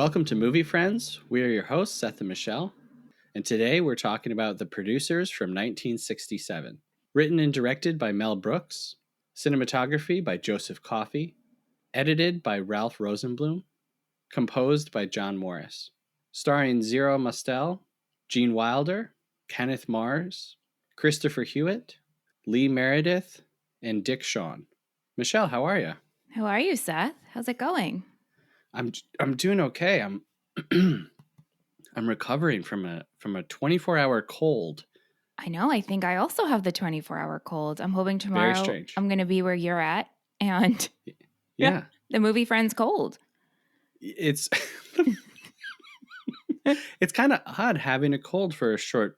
Welcome to Movie Friends. We are your hosts, Seth and Michelle, and today we're talking about The Producers from 1967. Written and directed by Mel Brooks, cinematography by Joseph Coffey, edited by Ralph Rosenblum, composed by John Morris. Starring Zero Mostel, Gene Wilder, Kenneth Mars, Christopher Hewitt, Lee Meredith, and Dick Shawn. Michelle, how are you? How are you, Seth? How's it going? I'm doing okay. I'm I'm recovering from a 24-hour cold. I know. I think I also have the 24-hour cold. I'm hoping Very tomorrow strange. I'm going to be where you're at and Yeah. the movie Friends cold. It's it's kind of odd having a cold for a short.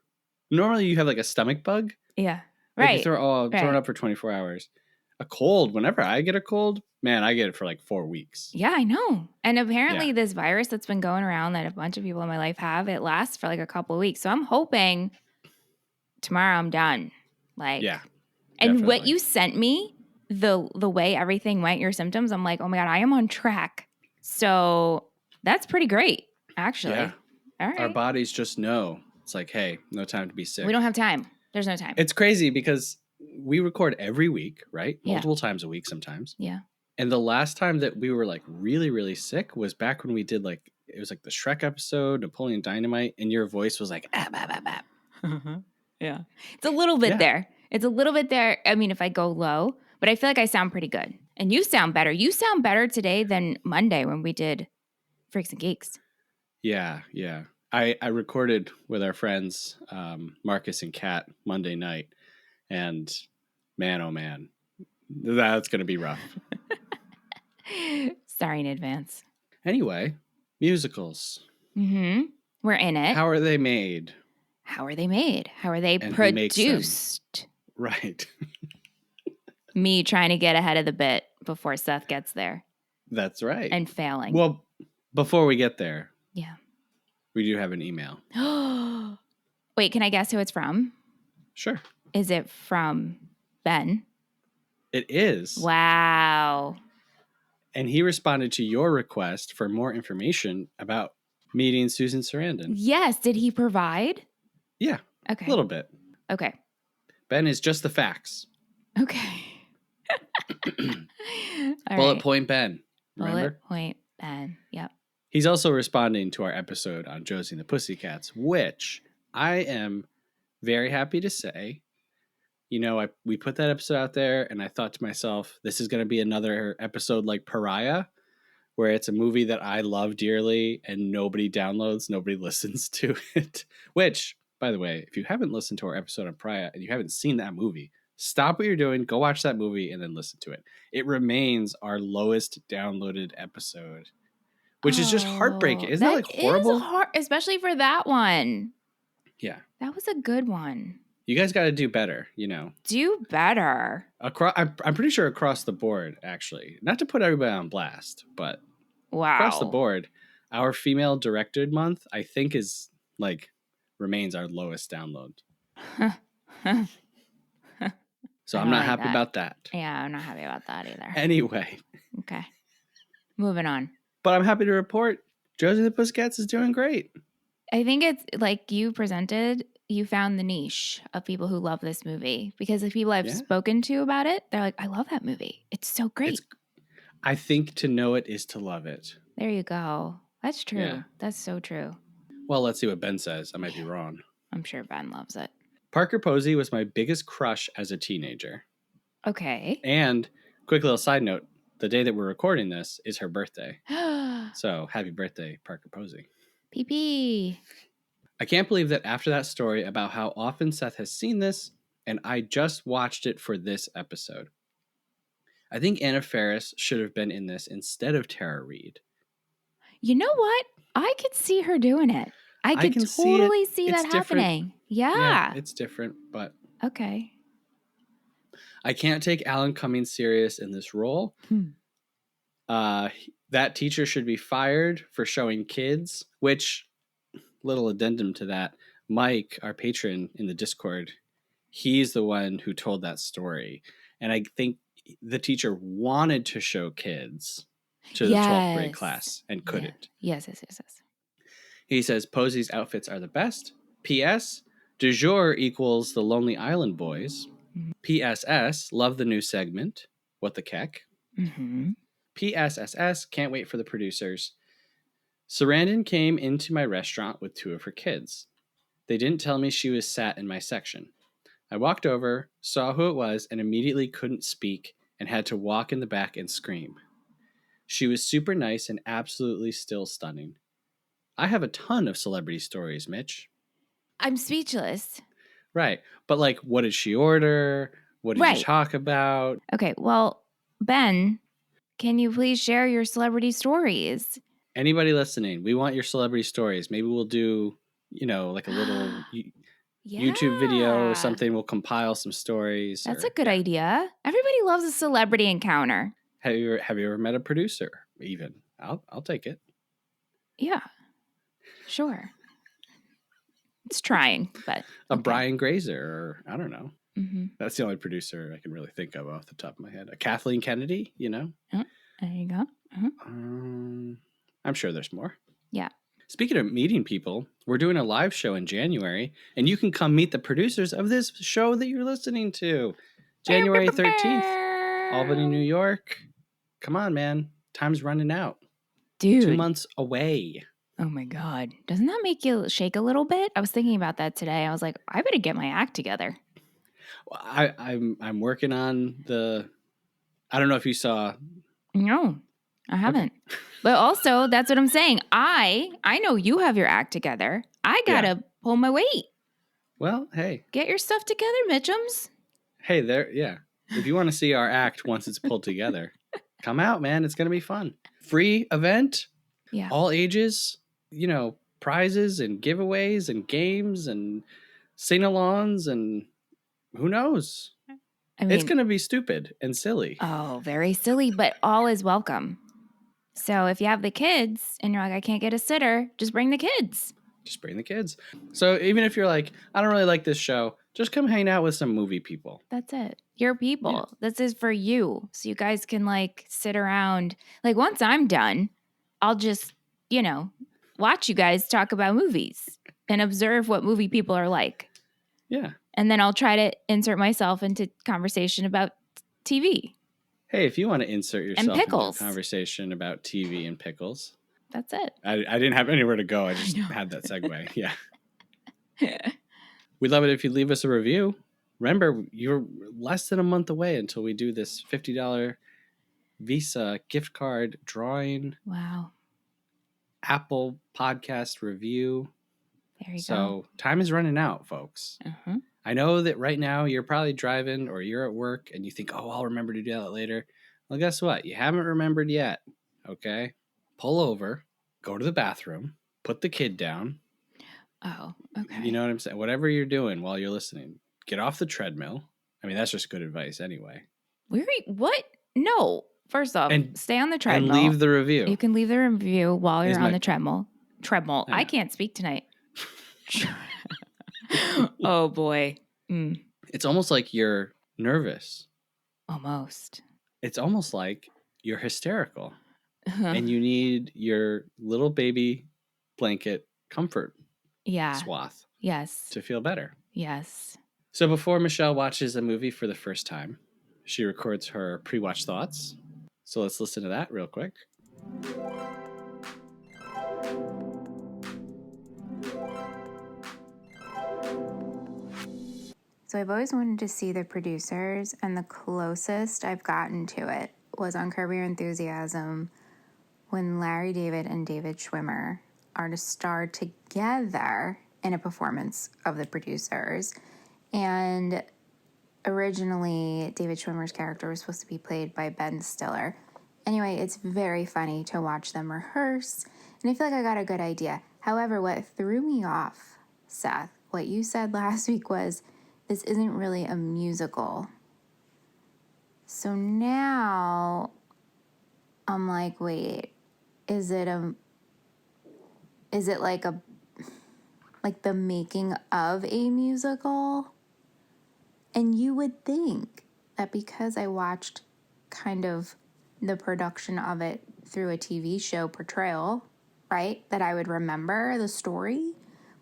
Normally you have like a stomach bug. Yeah. Like you Right. throw right. it up for 24 hours. A cold, whenever I get a cold, man, I get it for like 4 weeks. Yeah, I know. And apparently Yeah. this virus that's been going around that a bunch of people in my life have, it lasts for like a couple of weeks. So I'm hoping tomorrow I'm done. Yeah. And what Definitely. you sent me, the way everything went, your symptoms, I'm like, oh my God, I am on track. So that's pretty great, actually. Yeah. All right. Our bodies just know. It's like, hey, no time to be sick. We don't have time. There's no time. It's crazy because we record every week, right? Yeah. Multiple times a week sometimes. Yeah. And the last time that we were like really, really sick was back when we did like, it was like the Shrek episode, Napoleon Dynamite, and your voice was like, ah, bah, bah, bah. Yeah. It's a little bit Yeah. there. It's a little bit there. I mean, if I go low, but I feel like I sound pretty good. And you sound better. You sound better today than Monday when we did Freaks and Geeks. Yeah. Yeah. I recorded with our friends, Marcus and Kat, Monday night. And man, oh man, that's going to be rough. Sorry in advance. Anyway, musicals. Mm-hmm. We're in it. How are they made? How are they made? How are they And who makes them? produced? Right. Me trying to get ahead of the bit before Seth gets there. That's right. And failing. Well, before we get there, yeah, we do have an email. Wait, can I guess who it's from? Sure. Is it from Ben? It is. Wow. And he responded to your request for more information about meeting Susan Sarandon. Yes. Did he provide? Yeah. Okay. A little bit. Okay. Ben is just the facts. Okay. Bullet point Ben. Remember? Bullet point Ben. Yep. He's also responding to our episode on Josie and the Pussycats, which I am very happy to say. You know, we put that episode out there, and I thought to myself, this is going to be another episode like Pariah, where it's a movie that I love dearly, and nobody downloads, nobody listens to it. Which, by the way, if you haven't listened to our episode on Pariah, and you haven't seen that movie, stop what you're doing, go watch that movie, and then listen to it. It remains our lowest downloaded episode, which is just heartbreaking. Isn't that like horrible? Is hard, especially for that one. Yeah. That was a good one. You guys got to do better, you know. Do better. I'm pretty sure across the board, actually. Not to put everybody on blast, but across the board, our female directed month, I think, is like remains our lowest download. So I'm not happy about that. Yeah, I'm not happy about that either. Anyway. Okay. Moving on. But I'm happy to report Josie and the Pussycats is doing great. I think it's like you presented, you found the niche of people who love this movie, because the people I've spoken to about it, they're like, I love that movie. It's so great. I think to know it is to love it. There you go. That's true. Yeah. That's so true. Well, let's see what Ben says. I might be wrong. I'm sure Ben loves it. Parker Posey was my biggest crush as a teenager. Okay. And quick little side note, the day that we're recording this is her birthday. So happy birthday, Parker Posey. PP. I can't believe that after that story about how often Seth has seen this, and I just watched it for this episode. I think Anna Faris should have been in this instead of Tara Reid. You know what? I could see her doing it. I could totally see that happening. Yeah. It's different, but... Okay. I can't take Alan Cumming serious in this role. That teacher should be fired for showing kids, which, little addendum to that, Mike, our patron in the Discord, he's the one who told that story. And I think the teacher wanted to show kids, to the 12th grade class and couldn't. Yes. He says Posey's outfits are the best. P.S. Du jour equals the Lonely Island Boys. Mm-hmm. P.S.S. Love the new segment. What the keck? Mm-hmm. P.S.S.S. Can't wait for the producers. Sarandon came into my restaurant with 2 of her kids. They didn't tell me she was sat in my section. I walked over, saw who it was, and immediately couldn't speak and had to walk in the back and scream. She was super nice and absolutely still stunning. I have a ton of celebrity stories, Mitch. I'm speechless. Right. But like, what did she order? What did you talk about? Okay, well, Ben, can you please share your celebrity stories? Anybody listening, we want your celebrity stories. Maybe we'll do, like a little YouTube video or something. We'll compile some stories. That's a good idea. Everybody loves a celebrity encounter. Have you ever met a producer? Even I'll take it. Yeah, sure. It's trying, but a Brian Grazer, or I don't know. Mm-hmm. That's the only producer I can really think of off the top of my head. A Kathleen Kennedy, Oh, there you go. Uh-huh. I'm sure there's more. Yeah. Speaking of meeting people, we're doing a live show in January, and you can come meet the producers of this show that you're listening to. January 13th, Albany, New York. Come on, man. Time's running out. Dude. 2 months away. Oh my God. Doesn't that make you shake a little bit? I was thinking about that today. I was like, I better get my act together. Well, I'm working on I don't know if you saw. No, I haven't. Okay. But also, that's what I'm saying. I know you have your act together. I gotta pull my weight. Well, hey. Get your stuff together, Mitchums. Hey, if you want to see our act once it's pulled together, come out, man. It's gonna be fun. Free event. Yeah. All ages. Prizes and giveaways and games and sing-alongs and who knows? I mean, it's going to be stupid and silly. Oh, very silly, but all is welcome. So if you have the kids and you're like, I can't get a sitter, just bring the kids. Just bring the kids. So even if you're like, I don't really like this show, just come hang out with some movie people. That's it. Your people. Yeah. This is for you. So you guys can sit around. Once I'm done, I'll just, watch you guys talk about movies and observe what movie people are like. Yeah. And then I'll try to insert myself into conversation about TV. Hey, if you want to insert yourself into a conversation about TV and pickles. That's it. I didn't have anywhere to go. I just had that segue. Yeah. We'd love it if you leave us a review. Remember, you're less than a month away until we do this $50 Visa gift card drawing. Wow. Apple podcast review. There you go. So time is running out, folks. Uh-huh. I know that right now you're probably driving or you're at work and you think, I'll remember to do that later. Well, guess what? You haven't remembered yet. Okay. Pull over, go to the bathroom, put the kid down. Oh, okay. You know what I'm saying? Whatever you're doing while you're listening, get off the treadmill. I mean, that's just good advice anyway. What? No. First off, stay on the treadmill. And leave the review. You can leave the review while you're on the treadmill. Treadmill. I can't speak tonight. Oh, boy. Mm. It's almost like you're nervous. Almost. It's almost like you're hysterical. And you need your little baby blanket comfort swath. Yes. To feel better. Yes. So before Michelle watches a movie for the first time, she records her pre-watch thoughts. So let's listen to that real quick. So I've always wanted to see the producers, and the closest I've gotten to it was on Curb Your Enthusiasm when Larry David and David Schwimmer are to star together in a performance of the producers. And originally, David Schwimmer's character was supposed to be played by Ben Stiller. Anyway, it's very funny to watch them rehearse, and I feel like I got a good idea. However, what threw me off, Seth, what you said last week was, this isn't really a musical. So now I'm like, wait, is it like the making of a musical? And you would think that because I watched kind of the production of it through a TV show portrayal, right? That I would remember the story,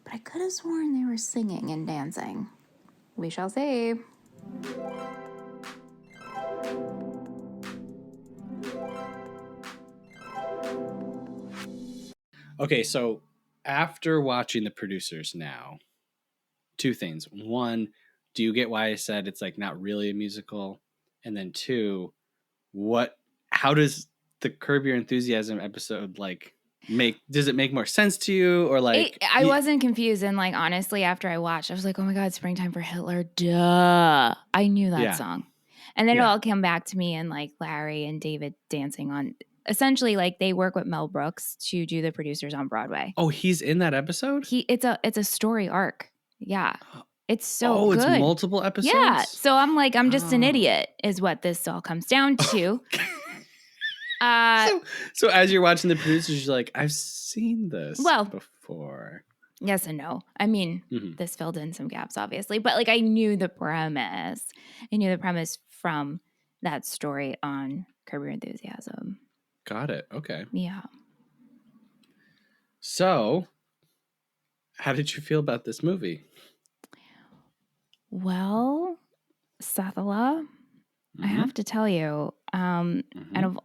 but I could have sworn they were singing and dancing. We shall see. Okay, so after watching The Producers now, two things. One, do you get why I said it's like not really a musical? And then two, how does the Curb Your Enthusiasm episode like does it make more sense to you, or like I wasn't confused, and like honestly, after I watched, I was like, "Oh my god, Springtime for Hitler!" Duh, I knew that Yeah. song, and then it Yeah. all came back to me, and like Larry and David dancing on. Essentially, like they work with Mel Brooks to do The Producers on Broadway. Oh, he's in that episode? It's a story arc. Yeah, it's so Oh, good. it's multiple episodes? Yeah, so I'm like, I'm just an Oh. idiot, is what this all comes down to. So as you're watching The Producers, you're like, I've seen this before. Yes and no. I mean, this filled in some gaps, obviously, but like I knew the premise. I knew the premise from that story on Curb Your Enthusiasm. Got it. Okay. Yeah. So, how did you feel about this movie? Well, Sethala, I have to tell you, out of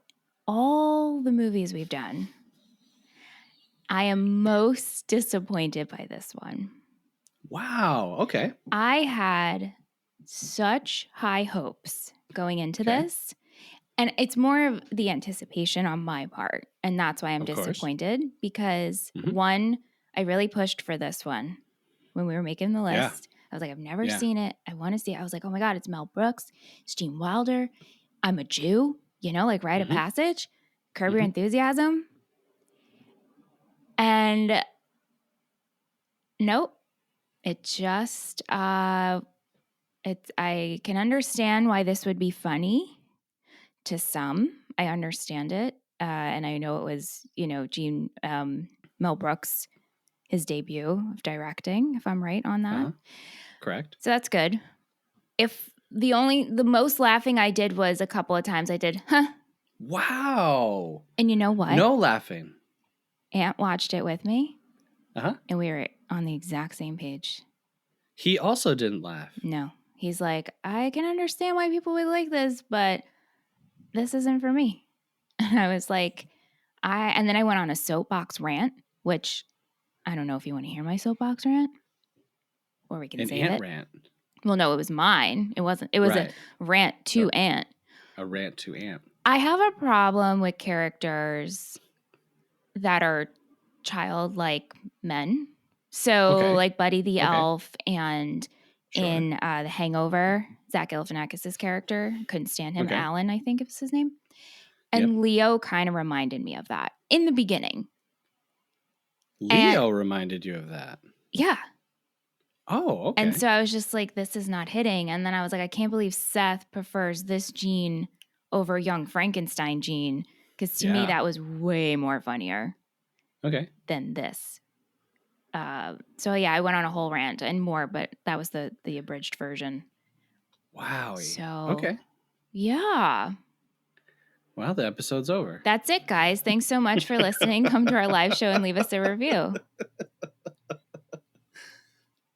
all the movies we've done, I am most disappointed by this one. Wow. Okay. I had such high hopes going into this. And it's more of the anticipation on my part. And that's why I'm disappointed because one, I really pushed for this one when we were making the list. Yeah. I was like, I've never seen it. I want to see it. I was like, oh my God, it's Mel Brooks. It's Gene Wilder. I'm a Jew, like Rite of Passage, Curb Your Enthusiasm. And nope. It just, I can understand why this would be funny to some. I understand it. And I know it was, Gene, Mel Brooks, his debut of directing, if I'm right on that. Correct. So that's good. If the most laughing I did was a couple of times I did, huh? Wow. And you know what? No laughing. Aunt watched it with me. Uh-huh. And we were on the exact same page. He also didn't laugh. No. He's like, I can understand why people would like this, but this isn't for me. And I was like, and then I went on a soapbox rant, which I don't know if you want to hear my soapbox rant, or we can save it. Rant. Well, no, it was mine. It wasn't. It was a rant to Aunt. A rant to Aunt. I have a problem with characters that are childlike men. So, like Buddy the Elf, and in The Hangover, Zach Galifianakis' character, couldn't stand him. Alan, I think is his name. And Leo kind of reminded me of that in the beginning. Leo reminded you of that? Yeah. Oh, okay. And so I was just like, this is not hitting. And then I was like, I can't believe Seth prefers this Gene over young Frankenstein Gene. Because to me, that was way more funnier than this. So yeah, I went on a whole rant and more, but that was the abridged version. Wow. So, yeah. Well, the episode's over. That's it, guys. Thanks so much for listening. Come to our live show and leave us a review.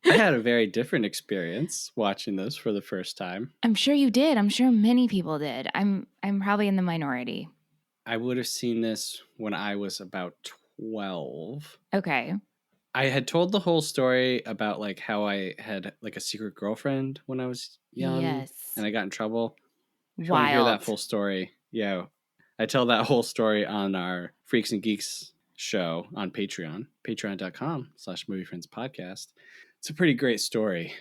I had a very different experience watching this for the first time. I'm sure you did. I'm sure many people did. I'm probably in the minority. I would have seen this when I was about 12. Okay. I had told the whole story about like how I had like a secret girlfriend when I was young. Yes. And I got in trouble. If you want to hear that full story, I tell that whole story on our Freaks and Geeks show on Patreon, patreon.com/moviefriendspodcast. It's a pretty great story.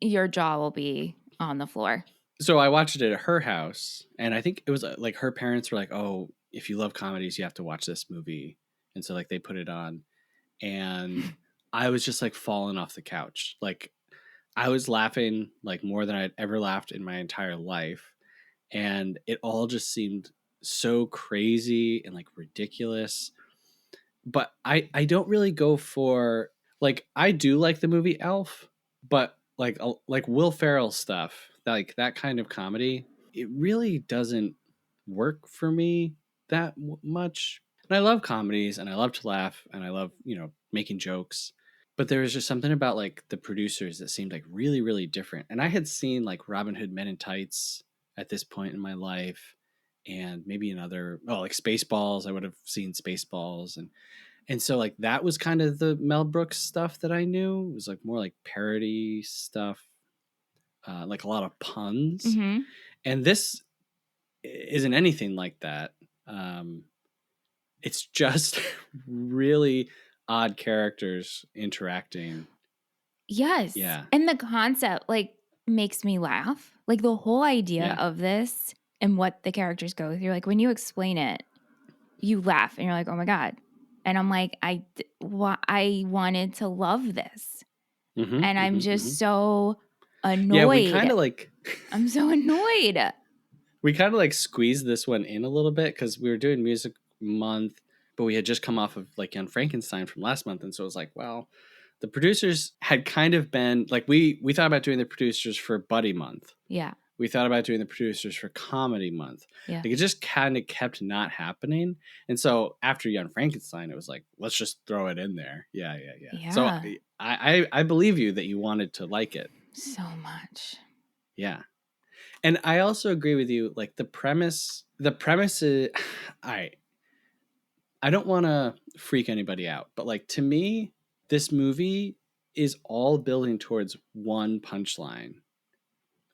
Your jaw will be on the floor. So I watched it at her house, and I think it was like her parents were like, "Oh, if you love comedies, you have to watch this movie." And so like they put it on, and I was just like falling off the couch. Like I was laughing like more than I'd ever laughed in my entire life. And it all just seemed so crazy and like ridiculous. But I don't really go for like, I do like the movie Elf, but like Will Ferrell stuff, like that kind of comedy, it really doesn't work for me. that much. And I love comedies and I love to laugh and I love, making jokes. But there was just something about like the producers that seemed like really, really different. And I had seen like Robin Hood Men in Tights at this point in my life, and maybe another, like Spaceballs. I would have seen Spaceballs, and so like that was kind of the Mel Brooks stuff that I knew. It was like more like parody stuff, like a lot of puns. Mm-hmm. And this isn't anything like that. It's just really odd characters interacting. Yes. Yeah. And the concept like makes me laugh. Like the whole idea Yeah. of this and what the characters go through. Like when you explain it, you laugh and you're like, oh my God. And I'm like, I wanted to love this. Mm-hmm, And I'm mm-hmm, just mm-hmm. so annoyed. Yeah, we kind of like I'm so annoyed. we kind of like squeezed this one in a little bit because we were doing music month, but we had just come off of like Young Frankenstein from last month, and so it was like, well, the producers had kind of been like we thought about doing the producers for Buddy Month. Yeah. We thought about doing the producers for Comedy Month. Yeah. Like it just kind of kept not happening, and so after Young Frankenstein, it was like, let's just throw it in there. Yeah. So I believe you that you wanted to like it so much. Yeah. And I also agree with you. Like the premise is, I don't want to freak anybody out, but like to me, this movie is all building towards one punchline,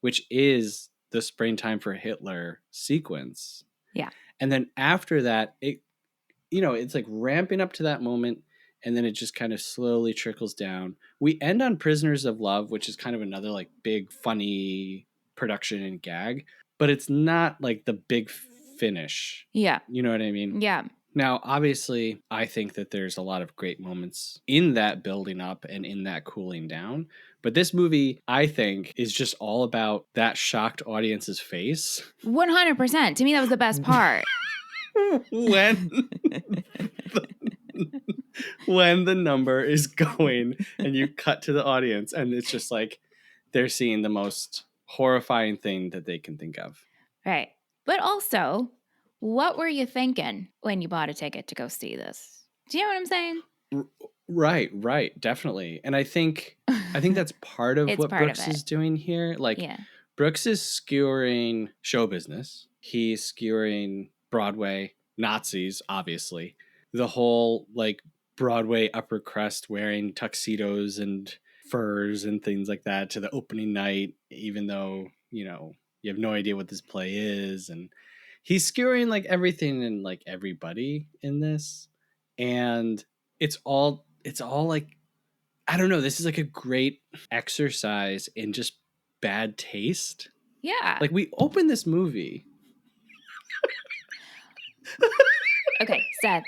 which is the Springtime for Hitler sequence. Yeah. And then after that, it's like ramping up to that moment. And then it just kind of slowly trickles down. We end on Prisoners of Love, which is kind of another like big, funny production and gag, but it's not like the big finish. Yeah. You know what I mean? Yeah. Now, obviously, I think that there's a lot of great moments in that building up and in that cooling down. But this movie, I think, is just all about that shocked audience's face. 100%. To me, that was the best part. when the number is going and you cut to the audience and it's just like they're seeing the most horrifying thing that they can think of. Right. But also, what were you thinking when you bought a ticket to go see this? Do you know what I'm saying? Right. Definitely. And I think that's part of what Brooks is doing here. Like Brooks is skewering show business. He's skewering Broadway, Nazis, obviously. The whole like Broadway upper crust wearing tuxedos and furs and things like that to the opening night, even though, you have no idea what this play is. And he's skewering like everything and like everybody in this. And it's all like, I don't know. This is like a great exercise in just bad taste. Yeah. Like we open this movie. Okay, Seth.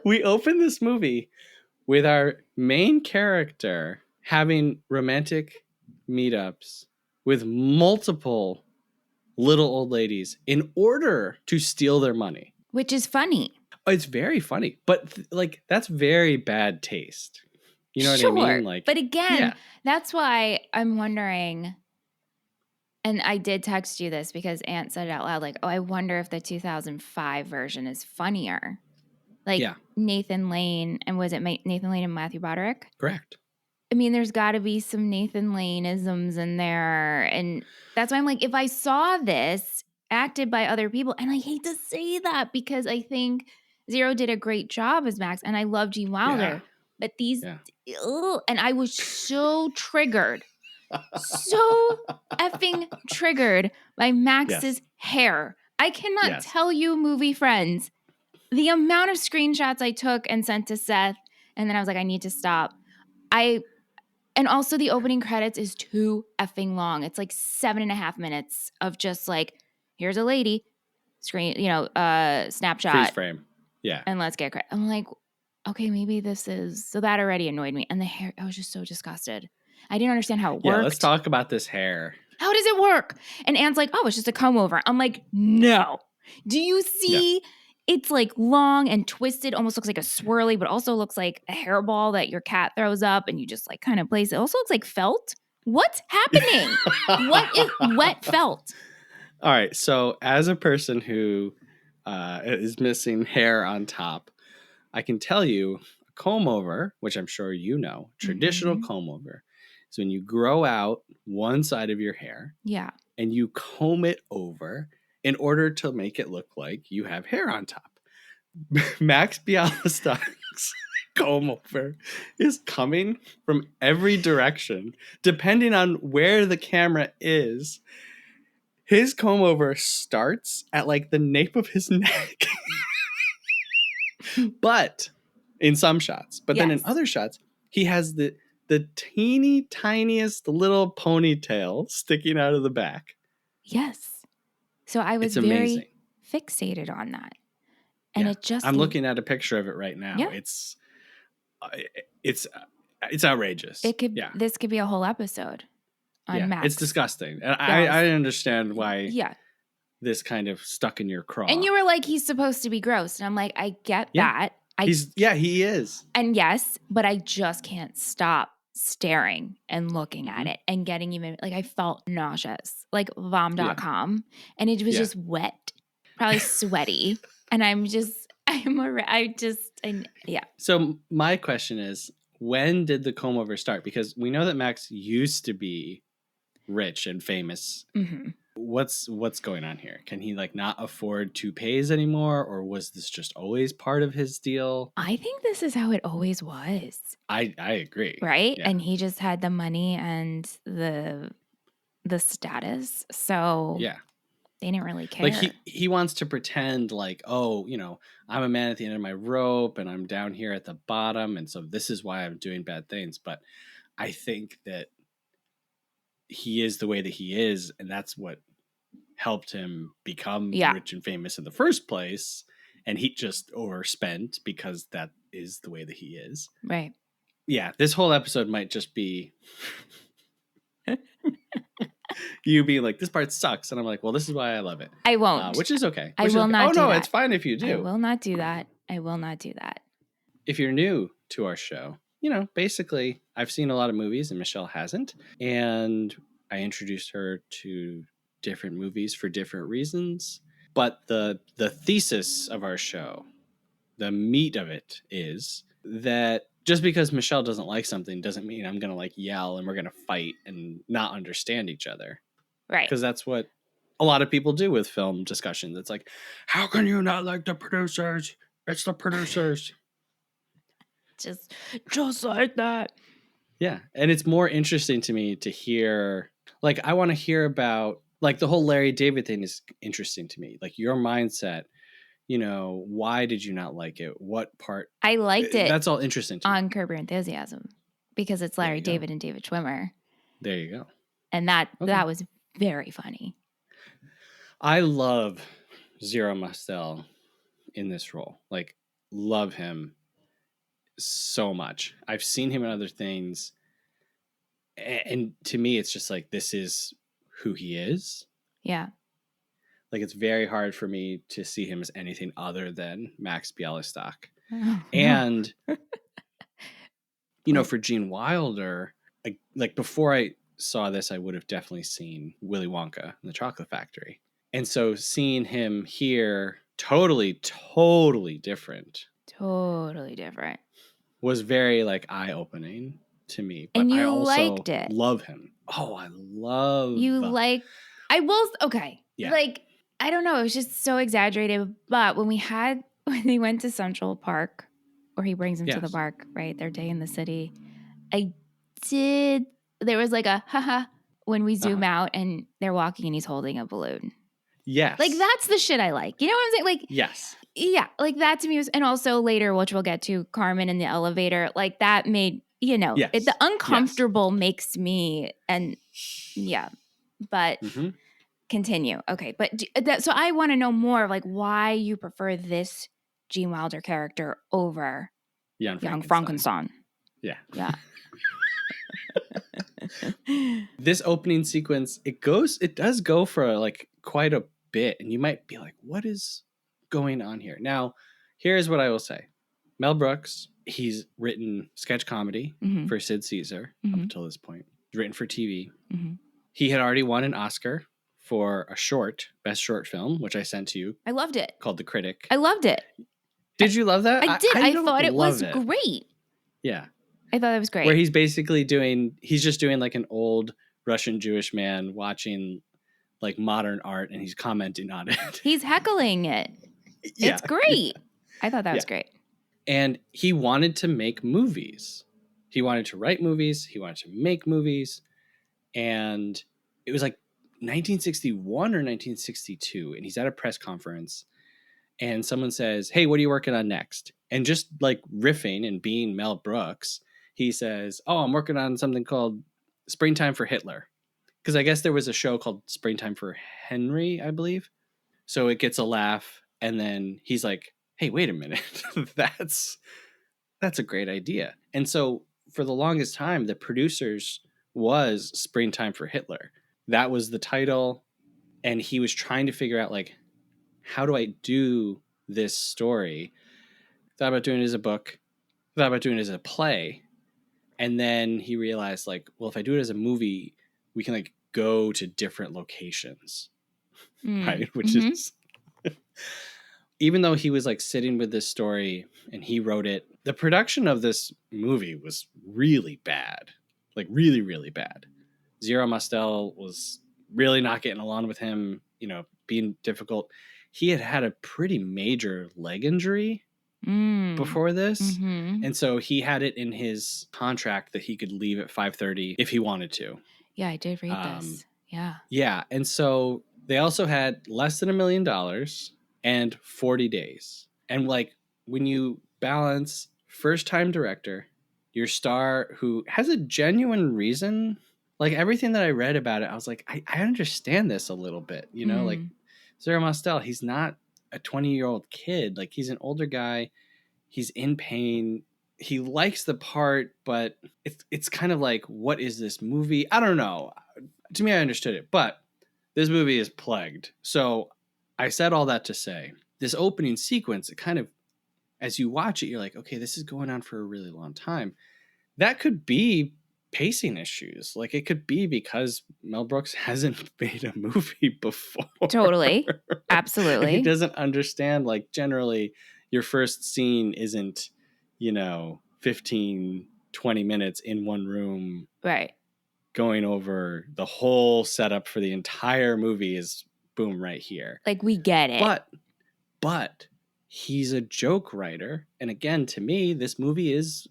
We open this movie with our main character having romantic meetups with multiple little old ladies in order to steal their money. Which is funny. It's very funny, but like that's very bad taste. You know what I mean? Like, but again, that's why I'm wondering. And I did text you this because Aunt said it out loud, like, oh, I wonder if the 2005 version is funnier. Like Nathan Lane, and was it Nathan Lane and Matthew Broderick? Correct. I mean, there's got to be some Nathan Lane-isms in there. And that's why I'm like, if I saw this acted by other people, and I hate to say that because I think Zero did a great job as Max, and I love Gene Wilder. But these, and I was so triggered. So effing triggered by Max's hair. I cannot tell you, movie friends, the amount of screenshots I took and sent to Seth, and then I was like, I need to stop. And also the opening credits is too effing long. It's like 7.5 minutes of just like, here's a lady, snapshot. Freeze frame. Yeah. And let's get credit. I'm like, okay, maybe this is, so that already annoyed me. And the hair, I was just so disgusted. I didn't understand how it worked. Yeah, let's talk about this hair. How does it work? And Anne's like, oh, it's just a comb over. I'm like, no. Do you see? It's like long and twisted, almost looks like a swirly, but also looks like a hairball that your cat throws up and you just like kind of place it. Also looks like felt. What's happening? What is wet felt? All right. So as a person who is missing hair on top. I can tell you a comb over, which I'm sure you know, traditional comb over is when you grow out one side of your hair Yeah. and you comb it over in order to make it look like you have hair on top. Max Bialystok's comb over is coming from every direction, depending on where the camera is. His comb over starts at like the nape of his neck. But in some shots, but then in Yes. other shots, he has the teeny tiniest little ponytail sticking out of the back. Yes. So I was It's amazing. very fixated on that. And Yeah. it just I'm looking at a picture of it right now. Yeah. It's outrageous. This could be a whole episode on Max. It's disgusting. And Yes. I understand why Yeah. this kind of stuck in your craw. And you were like, he's supposed to be gross. And I'm like, I get that. He is. And yes, but I just can't stop staring and looking at it and getting even like I felt nauseous, like vom.com. And it was just wet, probably sweaty. And So my question is, when did the comb over start? Because we know that Max used to be rich and famous. Mm-hmm. What's going on here? Can he like not afford toupees anymore, or was this just always part of his deal? I think this is how it always was. I agree. Right? Yeah. And he just had the money and the status. So yeah, they didn't really care. Like he wants to pretend like, oh, I'm a man at the end of my rope and I'm down here at the bottom, and so this is why I'm doing bad things. But I think that he is the way that he is, and that's what helped him become rich and famous in the first place. And he just overspent because that is the way that he is. Right. Yeah, this whole episode might just be you being like, this part sucks. And I'm like, well, this is why I love it. I won't. Which is okay. I will not do that. Oh, no, it's fine if you do. I will not do that. I will not do that. If you're new to our show, basically, I've seen a lot of movies and Michelle hasn't. And I introduced her to different movies for different reasons. But the thesis of our show, the meat of it is that just because Michelle doesn't like something doesn't mean I'm going to like yell and we're going to fight and not understand each other. Right. Because that's what a lot of people do with film discussions. It's like, how can you not like the producers? It's the producers. Just like that. Yeah. And it's more interesting to me to hear, like, I want to hear about, like, the whole Larry David thing is interesting to me. Like, your mindset, why did you not like it? What part? I liked it. That's all interesting to me. On Curb Your Enthusiasm, because it's Larry David and David Schwimmer. There you go. And that was very funny. I love Zero Mostel in this role. Like, love him so much. I've seen him in other things. And to me, it's just like, this is who he is. Yeah. Like, it's very hard for me to see him as anything other than Max Bialystok. And, for Gene Wilder, like before I saw this, I would have definitely seen Willy Wonka and the Chocolate Factory. And so seeing him here, totally different. Totally different. Was very like eye-opening to me. But and you I also liked it. Love him. Oh, I love okay. Yeah. Like, I don't know, it was just so exaggerated. But when they went to Central Park, or he brings him to the park, right? Their day in the city. There was like a haha when we zoom out and they're walking and he's holding a balloon. Yes. Like, that's the shit I like. You know what I'm saying? Like, yes. Yeah. Like, that to me was, and also later, which we'll get to, Carmen in the elevator, like that made, the uncomfortable makes me, and but continue. Okay. But so I want to know more of like why you prefer this Gene Wilder character over Young Frankenstein. Yeah. Yeah. This opening sequence, it does go for like quite a bit, and you might be like, what is going on here? Now, here's what I will say. Mel Brooks, he's written sketch comedy for Sid Caesar up until this point. He's written for TV. He had already won an Oscar for a best short film, which I sent to you, I loved it. called The Critic. I loved it. Did you love that? I did. I I don't thought it was love great. Yeah. I thought it was great. Where he's basically he's just doing like an old Russian Jewish man watching like modern art and he's commenting on it. He's heckling it. Yeah. It's great. I thought that was great. And he wanted to make movies. He wanted to write movies. He wanted to make movies. And it was like 1961 or 1962. And he's at a press conference. And someone says, "Hey, what are you working on next?" And just like riffing and being Mel Brooks, he says, "Oh, I'm working on something called Springtime for Hitler." Because I guess there was a show called Springtime for Henry, I believe. So it gets a laugh. And then he's like, "Hey, wait a minute. That's a great idea." And so for the longest time, the producers was Springtime for Hitler. That was the title. And he was trying to figure out like, how do I do this story? Thought about doing it as a book, thought about doing it as a play. And then he realized like, well, if I do it as a movie, we can like go to different locations. Right. Which is, even though he was like sitting with this story and he wrote it, the production of this movie was really bad, like really, really bad. Zero Mostel was really not getting along with him, being difficult. He had a pretty major leg injury before this. And so he had it in his contract that he could leave at 5:30 if he wanted to. Yeah, I did read this. Yeah. Yeah. And so they also had less than $1 million and 40 days. And like when you balance first time director, your star who has a genuine reason, like everything that I read about it, I was like, I understand this a little bit, like Zero Mostel, he's not a 20-year-old kid. Like he's an older guy. He's in pain. He likes the part, but it's kind of like, what is this movie? I don't know. To me, I understood it, but this movie is plagued. So I said all that to say, this opening sequence, it kind of, as you watch it, you're like, okay, this is going on for a really long time. That could be pacing issues. Like it could be because Mel Brooks hasn't made a movie before. Totally. Absolutely. He doesn't understand, like generally your first scene isn't, 15, 20 minutes in one room. Right. Going over the whole setup for the entire movie is boom right here. Like we get it. But he's a joke writer. And again, to me, this movie is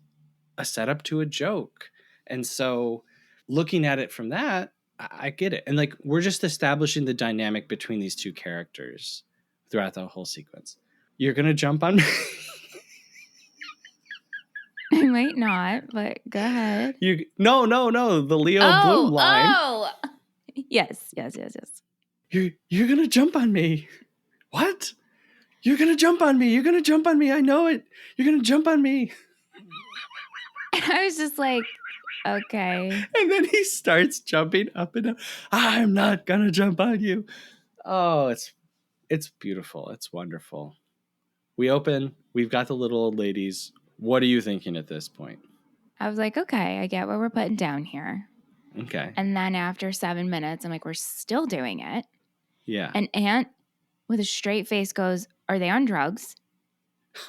a setup to a joke. And so looking at it from that, I get it. And like, we're just establishing the dynamic between these two characters throughout the whole sequence. You're going to jump on me? I might not, but go ahead. No. The Leo Bloom line. Oh, yes. You're going to jump on me. What? You're going to jump on me. You're going to jump on me. I know it. You're going to jump on me. And I was just like, okay. And then he starts jumping up and down. I'm not going to jump on you. Oh, it's beautiful. It's wonderful. We open. We've got the little old ladies. What are you thinking at this point? I was like, okay, I get what we're putting down here. Okay. And then after 7 minutes, I'm like, we're still doing it. Yeah. And Aunt with a straight face goes, are they on drugs?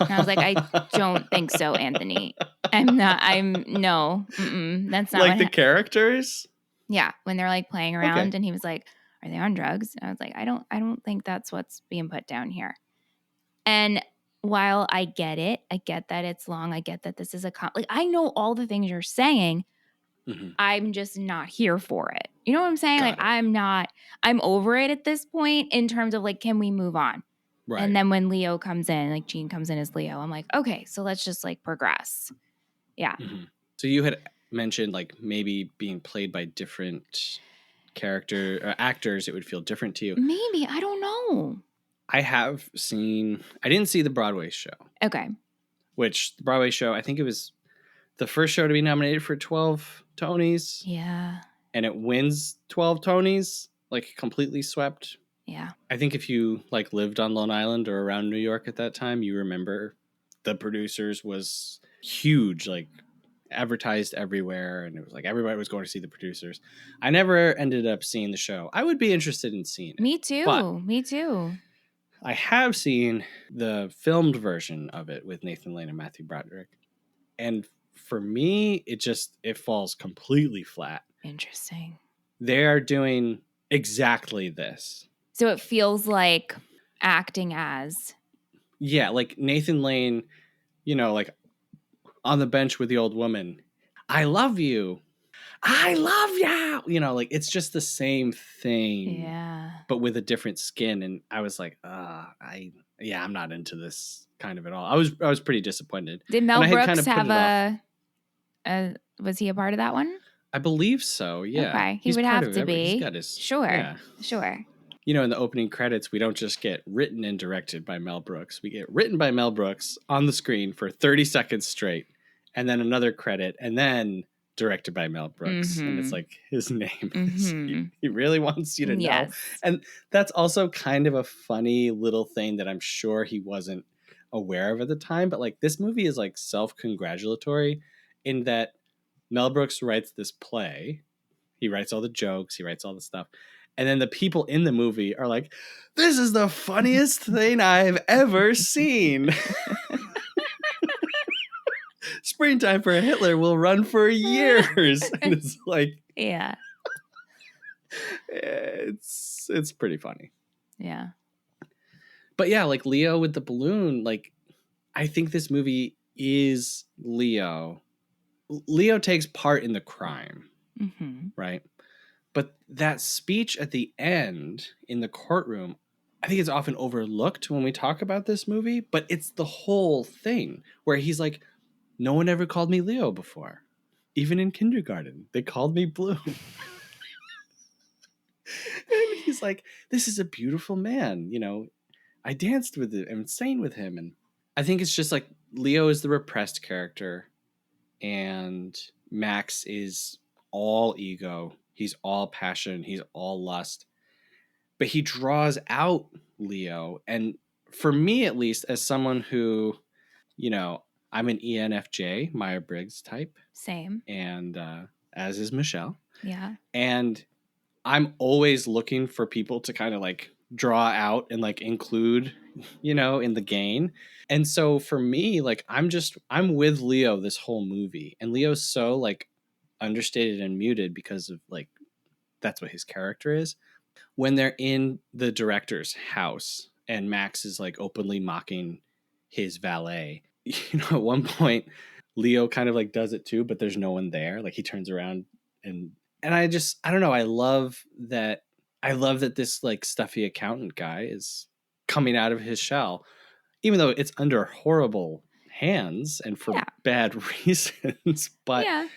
And I was like, I don't think so, Anthony. No, that's not like the characters? Yeah. When they're like playing around and he was like, are they on drugs? And I was like, I don't think that's what's being put down here. And while I get it, I get that it's long. I get that this is like, I know all the things you're saying. I'm just not here for it. You know what I'm saying? Like I'm over it at this point in terms of like, can we move on? Right. And then when Leo comes in, like Gene comes in as Leo, I'm like, okay, so let's just like progress. Yeah. So you had mentioned like maybe being played by different actors, it would feel different to you. Maybe. I don't know. I didn't see the Broadway show. Okay. Which the Broadway show, I think it was the first show to be nominated for 12 Tonys. Yeah. And it wins 12 Tonys, like completely swept. Yeah. I think if you like lived on Long Island or around New York at that time, you remember the producers was huge, like advertised everywhere, and it was like everybody was going to see the producers. I never ended up seeing the show. I would be interested in seeing it. Me too. But Me too. I have seen the filmed version of it with Nathan Lane and Matthew Broderick. And for me, it falls completely flat. Interesting. They are doing exactly this. So it feels like acting as. Yeah, like Nathan Lane, like on the bench with the old woman. I love you. I love you. Like it's just the same thing. Yeah. But with a different skin. And I was like, I'm not into this kind of at all. I was pretty disappointed. Did Mel And I had Brooks kind of put have was he a part of that one? I believe so, yeah. Okay. He's would part have of to be. He's got his Sure. Yeah. Sure. In the opening credits, we don't just get written and directed by Mel Brooks. We get written by Mel Brooks on the screen for 30 seconds straight, and then another credit, and then directed by Mel Brooks. And it's like his name is, he really wants you to know. And that's also kind of a funny little thing that I'm sure he wasn't aware of at the time. But like this movie is like self-congratulatory in that Mel Brooks writes this play. He writes all the jokes. He writes all the stuff. And then the people in the movie are like, this is the funniest thing I've ever seen. Springtime for Hitler will run for years. And it's like, yeah, it's pretty funny. Yeah. But yeah, like Leo with the balloon, like I think this movie is Leo. Leo takes part in the crime, right? But that speech at the end in the courtroom, I think it's often overlooked when we talk about this movie, but it's the whole thing where he's like, no one ever called me Leo before. Even in kindergarten, they called me Blue. And he's like, this is a beautiful man. I danced with him and sang with him. And I think it's just like Leo is the repressed character and Max is all ego. He's all passion. He's all lust. But he draws out Leo. And for me, at least, as someone who, I'm an ENFJ, Myers-Briggs type. Same. And as is Michelle. Yeah. And I'm always looking for people to kind of like draw out and like include, in the gain. And so for me, like, I'm with Leo this whole movie. And Leo's so like understated and muted because of like, that's what his character is. When they're in the director's house and Max is like openly mocking his valet, at one point Leo kind of like does it too, but there's no one there. Like he turns around and I don't know. I love that this like stuffy accountant guy is coming out of his shell, even though it's under horrible hands and for bad reasons. But yeah.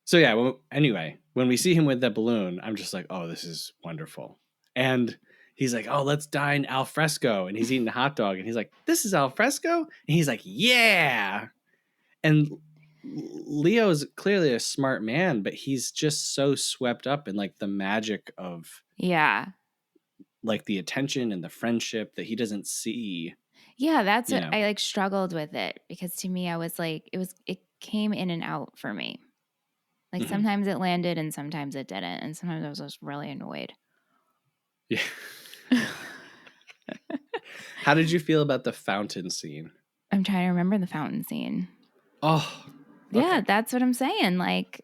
So yeah, anyway, when we see him with that balloon, I'm just like, oh, this is wonderful. And he's like, oh, let's dine al fresco. And he's eating a hot dog. And he's like, this is al fresco? And he's like, yeah. And Leo's clearly a smart man, but he's just so swept up in like the magic of like the attention and the friendship that he doesn't see. Yeah, that's what I like struggled with it because to me I was like it came in and out for me. Like sometimes it landed and sometimes it didn't. And sometimes I was just really annoyed. Yeah. How did you feel about the fountain scene? I'm trying to remember the fountain scene. Oh. Okay. Yeah, that's what I'm saying. Like.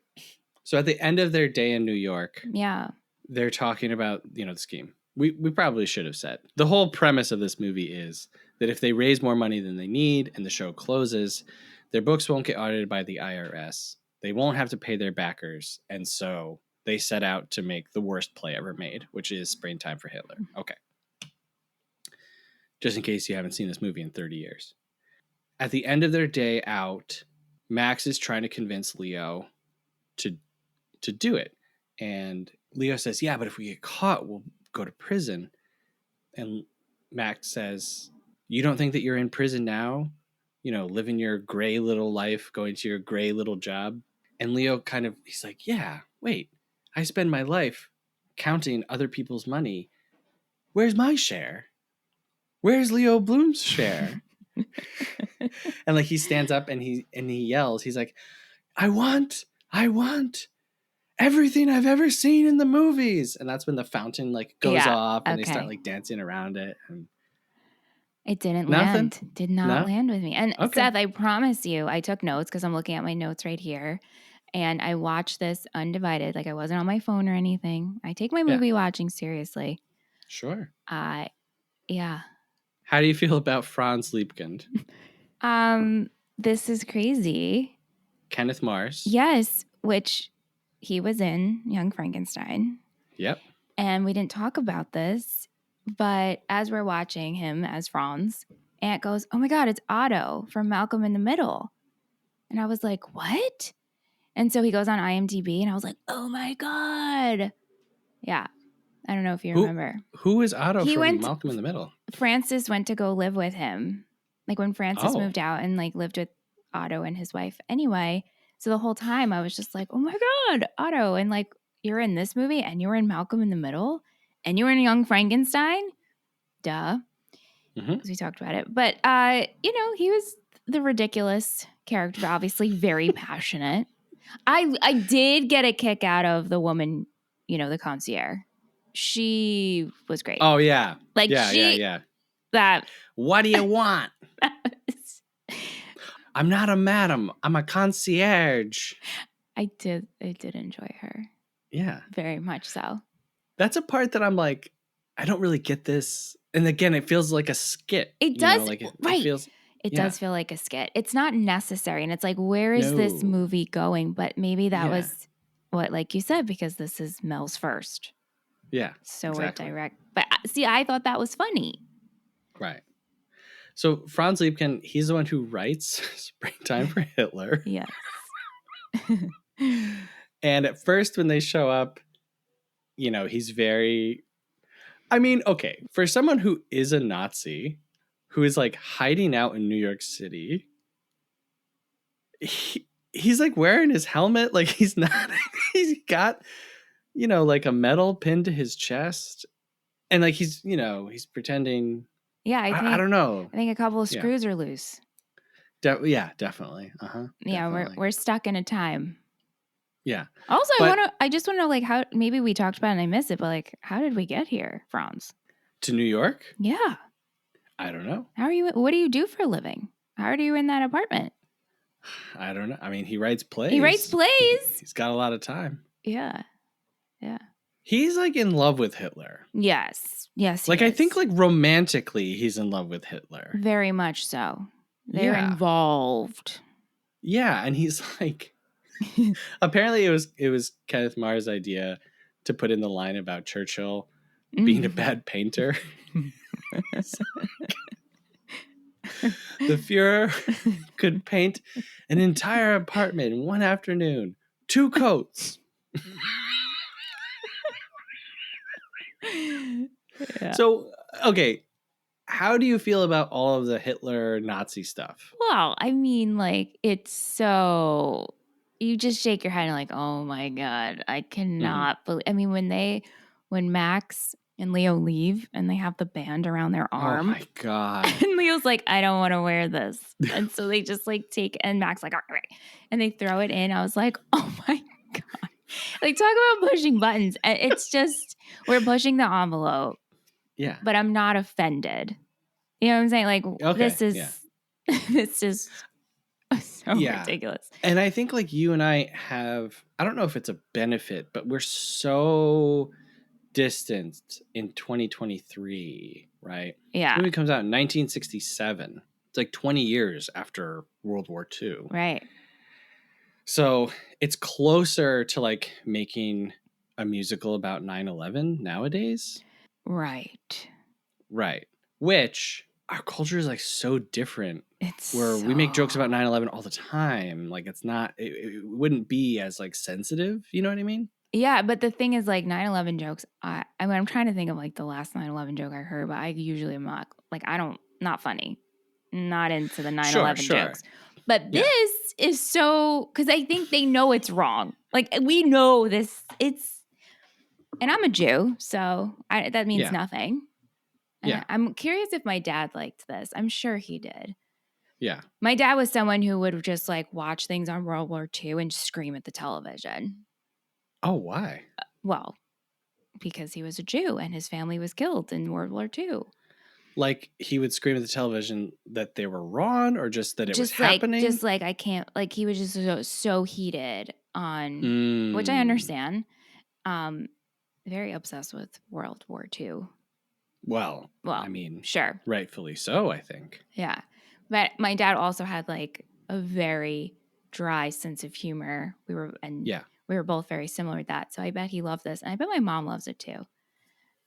So at the end of their day in New York. Yeah. They're talking about, the scheme. We probably should have said. The whole premise of this movie is that if they raise more money than they need and the show closes, their books won't get audited by the IRS. They won't have to pay their backers. And so they set out to make the worst play ever made, which is Springtime for Hitler. Okay. Just in case you haven't seen this movie in 30 years. At the end of their day out, Max is trying to convince Leo to do it. And Leo says, yeah, but if we get caught, we'll go to prison. And Max says, you don't think that you're in prison now? Living your gray little life, going to your gray little job. And Leo he's like, yeah, wait, I spend my life counting other people's money. Where's my share? Where's Leo Bloom's share? And like he stands up and he yells, he's like, I want everything I've ever seen in the movies. And that's when the fountain like goes Yeah, off and they start okay. like dancing around it. And It didn't nothing? land. Did not No? land with me. And Okay. Seth, I promise you, I took notes because I'm looking at my notes right here. And I watched this undivided. Like I wasn't on my phone or anything. I take my Yeah. movie watching seriously. Sure. Yeah. How do you feel about Franz Liebkind? This is crazy. Kenneth Mars. Yes, which he was in Young Frankenstein. Yep. And we didn't talk about this, but as we're watching him as Franz, Aunt goes, "Oh my God, it's Otto from Malcolm in the Middle." And I was like, "What?" And so he goes on IMDb and I was like, "Oh my God." Yeah. I don't know if you remember. Who is Otto He from went, Malcolm in the Middle? Francis went to go live with him. Like when Francis Oh. moved out and like lived with Otto and his wife anyway. So the whole time I was just like, "Oh my God, Otto." And like, you're in this movie and you were in Malcolm in the Middle and you were in Young Frankenstein. Duh. Because we talked about it. But, he was the ridiculous character, but obviously very passionate. I did get a kick out of the woman, the concierge. She was great. Oh, yeah. Like yeah. That. What do you want? I'm not a madam. I'm a concierge. I did enjoy her. Yeah. Very much so. That's a part that I'm like, I don't really get this. And again, it feels like a skit. It does. Like right. It feels. It does feel like a skit. It's not necessary. And it's like, where is this No. movie going? But maybe that Yeah. was what, like you said, because this is Mel's first. Yeah. So exactly. we're direct. But see, I thought that was funny. Right. So Franz Liebkind, he's the one who writes Springtime for Hitler. Yes. And at first when they show up, he's very, I mean, okay, for someone who is a Nazi, who is like hiding out in New York City, he's like wearing his helmet. Like he's not, he's got, like a metal pinned to his chest. And like he's pretending. Yeah, I don't know. I think a couple of screws are loose. Yeah, definitely. Yeah, definitely. we're stuck in a time. Yeah. Also, I just want to know, like, how, maybe we talked about it and I missed it, but like, how did we get here, Franz? To New York? Yeah. I don't know. What do you do for a living? How are you in that apartment? I don't know. I mean, he writes plays. He's got a lot of time. Yeah. Yeah. He's like in love with Hitler. Yes. Yes. Like, I think like romantically, he's in love with Hitler. Very much so. They're involved. Yeah. And he's like, apparently it was Kenneth Mars' idea to put in the line about Churchill being a bad painter. The Fuhrer could paint an entire apartment in one afternoon. 2 coats. Yeah. So, okay. How do you feel about all of the Hitler Nazi stuff? Well, I mean, like, it's so, you just shake your head and like, oh my God, I cannot believe. I mean, when Max and Leo leave and they have the band around their arm. Oh my God. And Leo's like, I don't want to wear this. And so they just like take, and Max like, all right. And they throw it in. I was like, oh my God. Like, talk about pushing buttons. It's just, we're pushing the envelope. Yeah. But I'm not offended. You know what I'm saying? Like, this is so ridiculous. And I think like you and I have, I don't know if it's a benefit, but we're so distanced in 2023, right? Yeah. The movie comes out in 1967. It's like 20 years after World War II. Right. So it's closer to like making a musical about 9/11 nowadays. Right. Right. Which our culture is like so different. Where we make jokes about 9/11 all the time. Like it's not, it wouldn't be as like sensitive. You know what I mean? Yeah. But the thing is, like, 9/11 jokes, I mean, I'm trying to think of like the last 9/11 joke I heard, but I usually am not, like, not funny. Not into the 9/11 jokes. But this is so, because I think they know it's wrong. Like, we know this, and I'm a Jew, so that means nothing. And I'm curious if my dad liked this. I'm sure he did. Yeah. My dad was someone who would just like watch things on World War II and scream at the television. Oh, why? Well, because he was a Jew and his family was killed in World War II. Like he would scream at the television that they were wrong, or just that it was happening? Just like I can't, like he was just so heated on, which I understand. Very obsessed with World War II. Well, Well, I mean, sure. rightfully so, I think. Yeah. But my dad also had like a very dry sense of humor. We were both very similar with that. So I bet he loved this. And I bet my mom loves it too.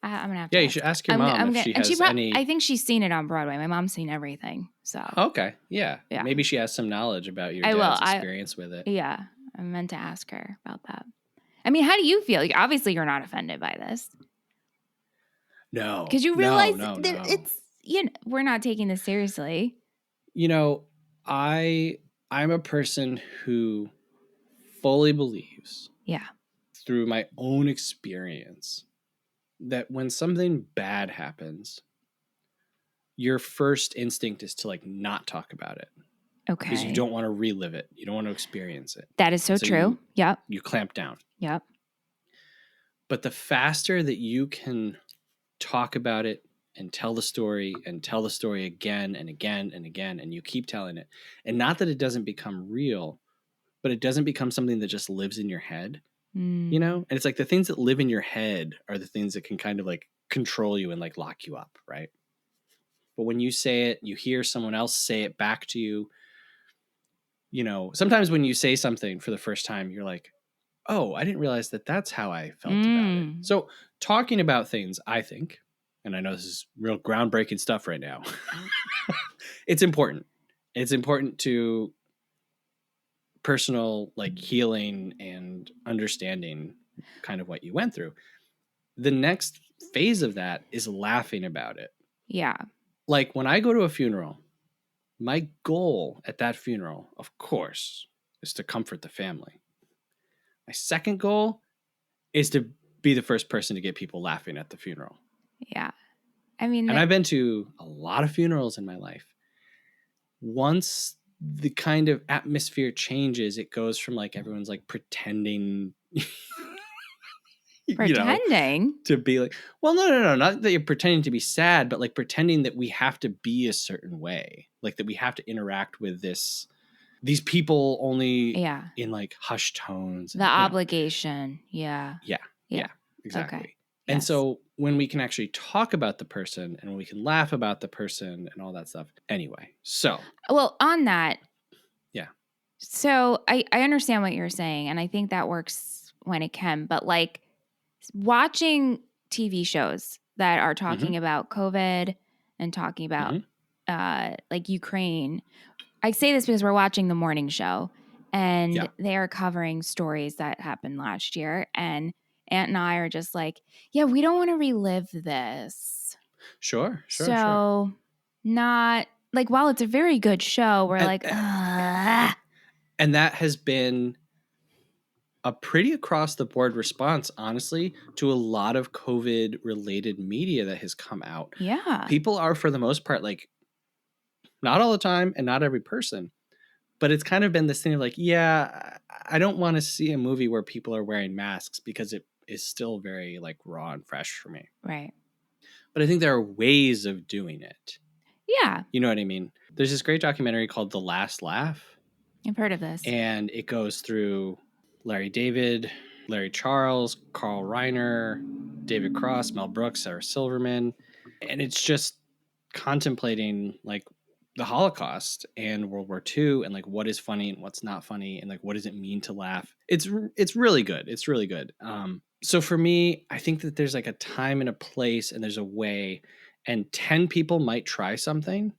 I'm gonna have to Yeah, you ask. should ask your mom if she has any. I think she's seen it on Broadway. My mom's seen everything. So Okay, yeah. Yeah. Maybe she has some knowledge about your I will. dad's experience with it. Yeah. I meant to ask her about that. I mean, how do you feel? Obviously you're not offended by this. No. Because you realize no. it's, we're not taking this seriously. You know, I'm a person who fully believes, Yeah. through my own experience, that when something bad happens, your first instinct is to like not talk about it Okay. because you don't want to relive it. You don't want to experience it. That is so true. Yep. You clamp down. Yep. But the faster that you can talk about it and tell the story again and again and again, and you keep telling it, and not that it doesn't become real, but it doesn't become something that just lives in your head, you know? And it's like the things that live in your head are the things that can kind of like control you and like lock you up, right? But when you say it, you hear someone else say it back to you. You know, sometimes when you say something for the first time, you're like, oh, I didn't realize that that's how I felt about it. So talking about things, I think, and I know this is real groundbreaking stuff right now, it's important. It's important to personal like healing and understanding kind of what you went through. The next phase of that is laughing about it. Yeah. Like when I go to a funeral, my goal at that funeral, of course, is to comfort the family. My second goal is to be the first person to get people laughing at the funeral. Yeah. I mean, and I've been to a lot of funerals in my life. Once the kind of atmosphere changes, it goes from like everyone's like pretending pretending to be like, well, no, not that you're pretending to be sad, but like pretending that we have to be a certain way, like that we have to interact with these people only in like hushed tones. The obligation. Yeah, exactly. Okay. And Yes. so when we can actually talk about the person and we can laugh about the person and all that stuff. Anyway, so. Well, on that. Yeah. So I understand what you're saying, and I think that works when it can, but like watching TV shows that are talking about COVID and talking about like Ukraine. I say this because we're watching the morning show and they are covering stories that happened last year. And Aunt and I are just like, yeah, we don't want to relive this. Sure. Not like, while it's a very good show, we're and that has been a pretty across the board response, honestly, to a lot of COVID related media that has come out. Yeah. People are, for the most part, like, not all the time and not every person, but it's kind of been this thing of like, yeah, I don't want to see a movie where people are wearing masks because it is still very like raw and fresh for me. Right. But I think there are ways of doing it. Yeah. You know what I mean? There's this great documentary called The Last Laugh. I've heard of this. And it goes through Larry David, Larry Charles, Carl Reiner, David Cross, Mel Brooks, Sarah Silverman. And it's just contemplating like the Holocaust and World War II and like what is funny and what's not funny and like what does it mean to laugh. It's really good. It's really good. So for me, I think that there's like a time and a place and there's a way, and 10 people might try something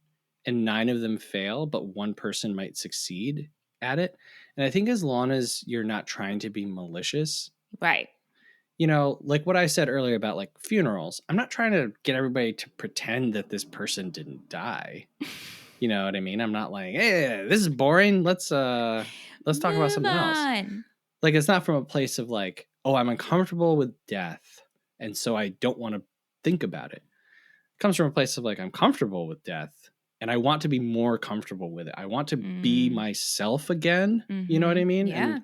and 9 of them fail, but one person might succeed at it. And I think as long as you're not trying to be malicious, right? You know, like what I said earlier about like funerals, I'm not trying to get everybody to pretend that this person didn't die. You know what I mean? I'm not like, hey, this is boring. Let's talk about something else. Like, it's not from a place of like, oh, I'm uncomfortable with death, and so I don't want to think about it. It comes from a place of like, I'm comfortable with death, and I want to be more comfortable with it. I want to be myself again. You know what I mean? Yeah. And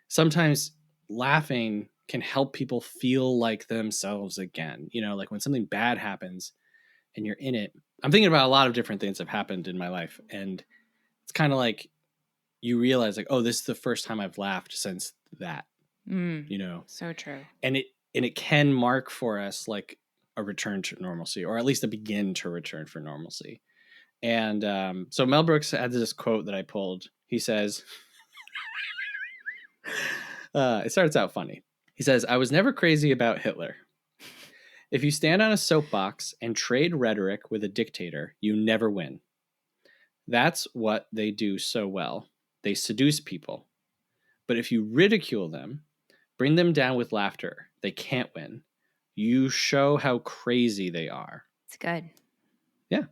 sometimes laughing can help people feel like themselves again. You know, like when something bad happens and you're in it. I'm thinking about a lot of different things that have happened in my life, and it's kind of like you realize like, oh, this is the first time I've laughed since that. You know, so true. And it can mark for us like a return to normalcy, or at least a begin to return for normalcy. And so Mel Brooks had this quote that I pulled. He says, it starts out funny. He says, "I was never crazy about Hitler. If you stand on a soapbox and trade rhetoric with a dictator, you never win. That's what they do so well. They seduce people. But if you ridicule them, bring them down with laughter, they can't win. You show how crazy they are." It's good. Yeah.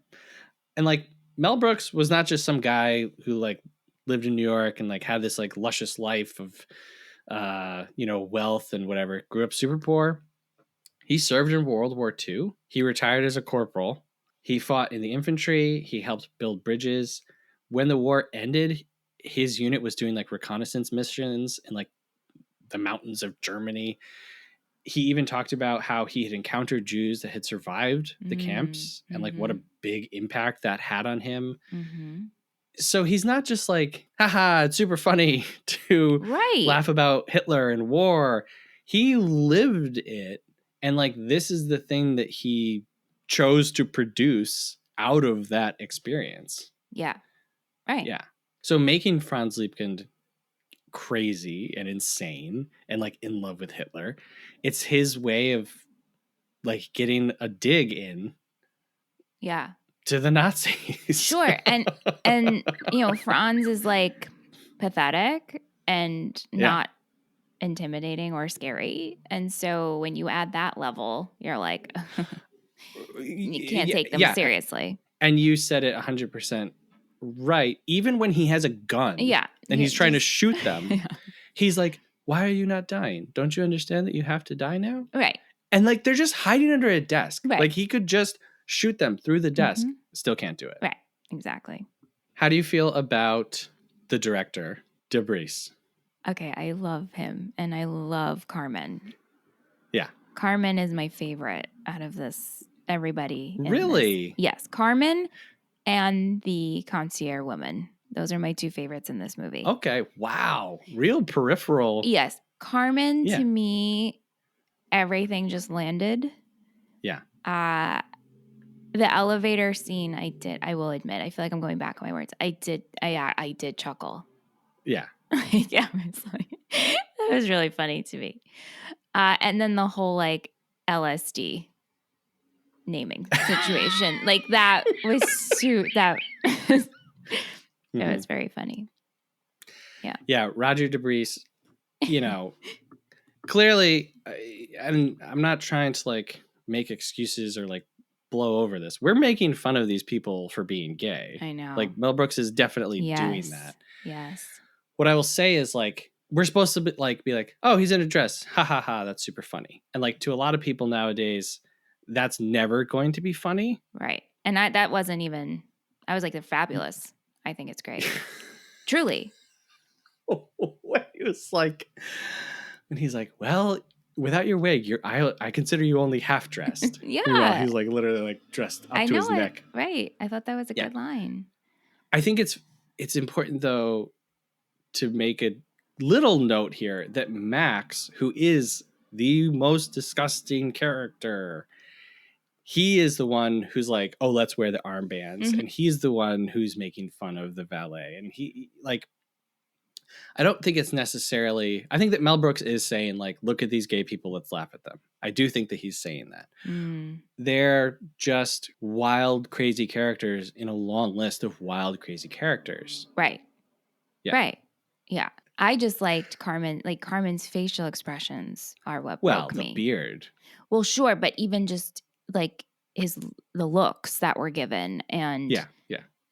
And like Mel Brooks was not just some guy who like lived in New York and like had this like luscious life of wealth and whatever. Grew up super poor. He served in World War II. He retired as a corporal. He fought in the infantry. He helped build bridges. When the war ended, his unit was doing like reconnaissance missions in like the mountains of Germany. He even talked about how he had encountered Jews that had survived the camps and like what a big impact that had on him. So he's not just like, haha, it's super funny to laugh about Hitler and war. He lived it. And like, this is the thing that he chose to produce out of that experience. Yeah. Right. Yeah. So making Franz Liebkind crazy and insane and like in love with Hitler, it's his way of like getting a dig in. Yeah. To the Nazis. Sure. And Franz is like pathetic and not intimidating or scary. And so when you add that level, you're like, you can't take them seriously. And you said it 100% right. Even when he has a gun and he's trying to shoot them, he's like, why are you not dying? Don't you understand that you have to die now? Right. And like, they're just hiding under a desk. Right. Like he could just shoot them through the desk. Still can't do it. Right. Exactly. How do you feel about the director, Debris? Okay. I love him and I love Carmen. Yeah. Carmen is my favorite out of this. Everybody. Really? Yes. Carmen and the concierge woman. Those are my two favorites in this movie. Okay. Wow. Real peripheral. Yes. Carmen, to me, everything just landed. Yeah. The elevator scene, I will admit, I feel like I'm going back on my words. I did chuckle. Yeah. Yeah. That was really funny to me. And then the whole like LSD naming situation, like that was it was very funny. Yeah. Yeah. Roger Debris, clearly, and I'm not trying to like make excuses or like blow over this. We're making fun of these people for being gay. I know. Like Mel Brooks is definitely doing that. Yes. What I will say is like, we're supposed to be like, oh, he's in a dress. Ha ha ha. That's super funny. And like to a lot of people nowadays, that's never going to be funny. Right. And that wasn't even, I was like, they're fabulous. I think it's great. Truly. It was like, and he's like, well, without your wig, I consider you only half dressed. Yeah. He's like literally like dressed up to his neck. Right. I thought that was a good line. I think it's important though to make a little note here that Max, who is the most disgusting character, he is the one who's like, oh, let's wear the armbands. And he's the one who's making fun of the valet. And he like, I don't think it's necessarily, I think that Mel Brooks is saying like, look at these gay people, let's laugh at them. I do think that he's saying that. They're just wild, crazy characters in a long list of wild, crazy characters. Right. Yeah. Right. Yeah. I just liked Carmen, like Carmen's facial expressions are what broke me. The beard. Well, sure. But even just like the looks that were given and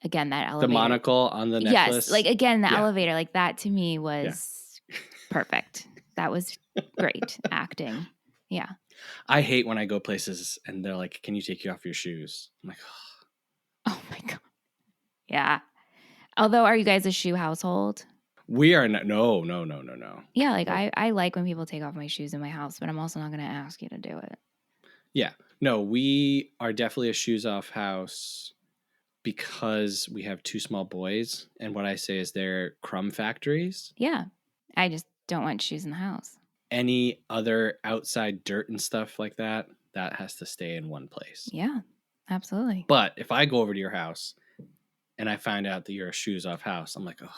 again, that elevator. The monocle on the necklace. Yes. Like again, the elevator, like that to me was perfect. That was great acting. Yeah. I hate when I go places and they're like, can you take you off your shoes? I'm like, oh my God. Yeah. Although, are you guys a shoe household? We are not. No. Yeah, like Nope. I like when people take off my shoes in my house, but I'm also not going to ask you to do it. Yeah. No, we are definitely a shoes off house because we have 2 small boys. And what I say is they're crumb factories. Yeah. I just don't want shoes in the house. Any other outside dirt and stuff like that, that has to stay in one place. Yeah, absolutely. But if I go over to your house and I find out that you're a shoes off house, I'm like, oh.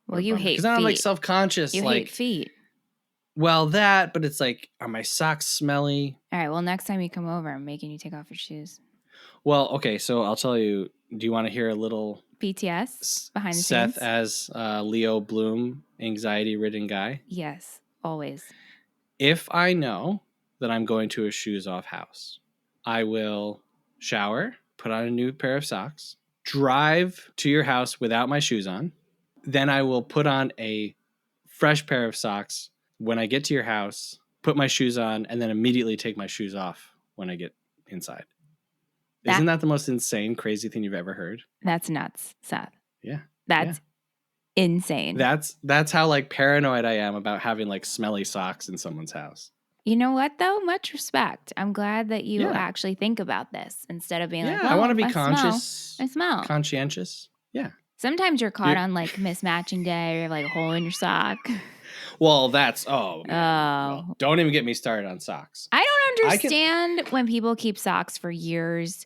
Well, you hate feet. Because I'm like self-conscious. You hate feet. Well, that, but it's like, are my socks smelly? All right. Well, next time you come over, I'm making you take off your shoes. Well, okay. So I'll tell you. Do you want to hear a little BTS behind the Seth scenes? as Leo Bloom, anxiety-ridden guy? Yes, always. If I know that I'm going to a shoes off house, I will shower, put on a new pair of socks, drive to your house without my shoes on. Then I will put on a fresh pair of socks when I get to your house, put my shoes on, and then immediately take my shoes off when I get inside. Isn't that the most insane, crazy thing you've ever heard? That's nuts, Seth. Yeah. That's insane. That's how like paranoid I am about having like smelly socks in someone's house. You know what though? Much respect. I'm glad that you actually think about this instead of being like, well, I want to be I smell. conscientious. Yeah. Sometimes you're caught on like mismatching day or you have like a hole in your sock. Well, that's well, don't even get me started on socks. I don't understand when people keep socks for years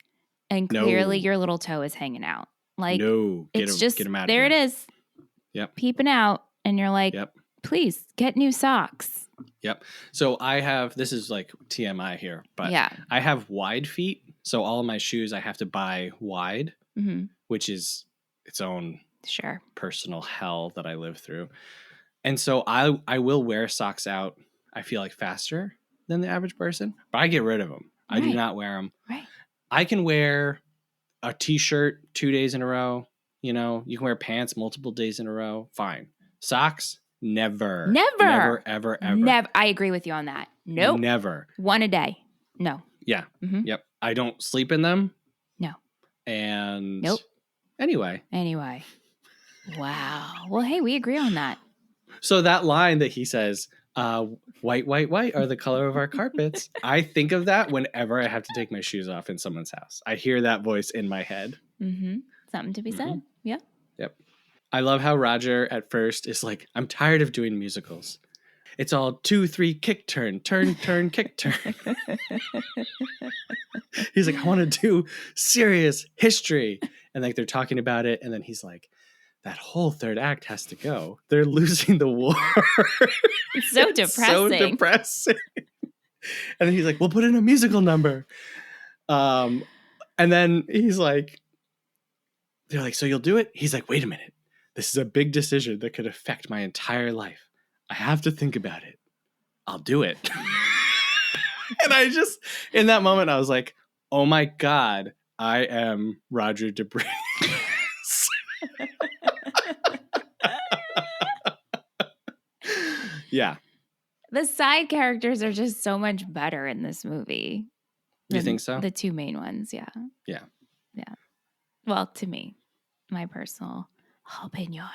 and clearly your little toe is hanging out. Like get them out of there here. It is. Yep. Peeping out and you're like, please get new socks. Yep. So I have, this is like TMI here, but I have wide feet. So all of my shoes I have to buy wide, which is its own personal hell that I live through. And so I will wear socks out, I feel like, faster than the average person, but I get rid of them. I do not wear them. Right. I can wear a t-shirt 2 days in a row. You know, you can wear pants multiple days in a row. Fine. Socks, never. Never, ever. Never. I agree with you on that. Nope. Never. One a day. No. Yeah. Yep. I don't sleep in them. No. And nope. Anyway. Wow. Well, hey, we agree on that. So that line that he says, white are the color of our carpets. I think of that whenever I have to take my shoes off in someone's house. I hear that voice in my head. Something to be said. Yeah. Yep. I love how Roger at first is like, I'm tired of doing musicals. It's all 2, 3, kick, turn, kick, turn. He's like, I want to do serious history. And like they're talking about it. And then he's like, that whole third act has to go. They're losing the war. It's so depressing. And then he's like, we'll put in a musical number. And then he's like, they're like, so you'll do it? He's like, wait a minute. This is a big decision that could affect my entire life. I have to think about it. I'll do it. And I just, in that moment, I was like, oh my God, I am Roger Debris. Yeah. The side characters are just so much better in this movie. You think so? The two main ones, yeah. Yeah. Well, to me, my personal opinion.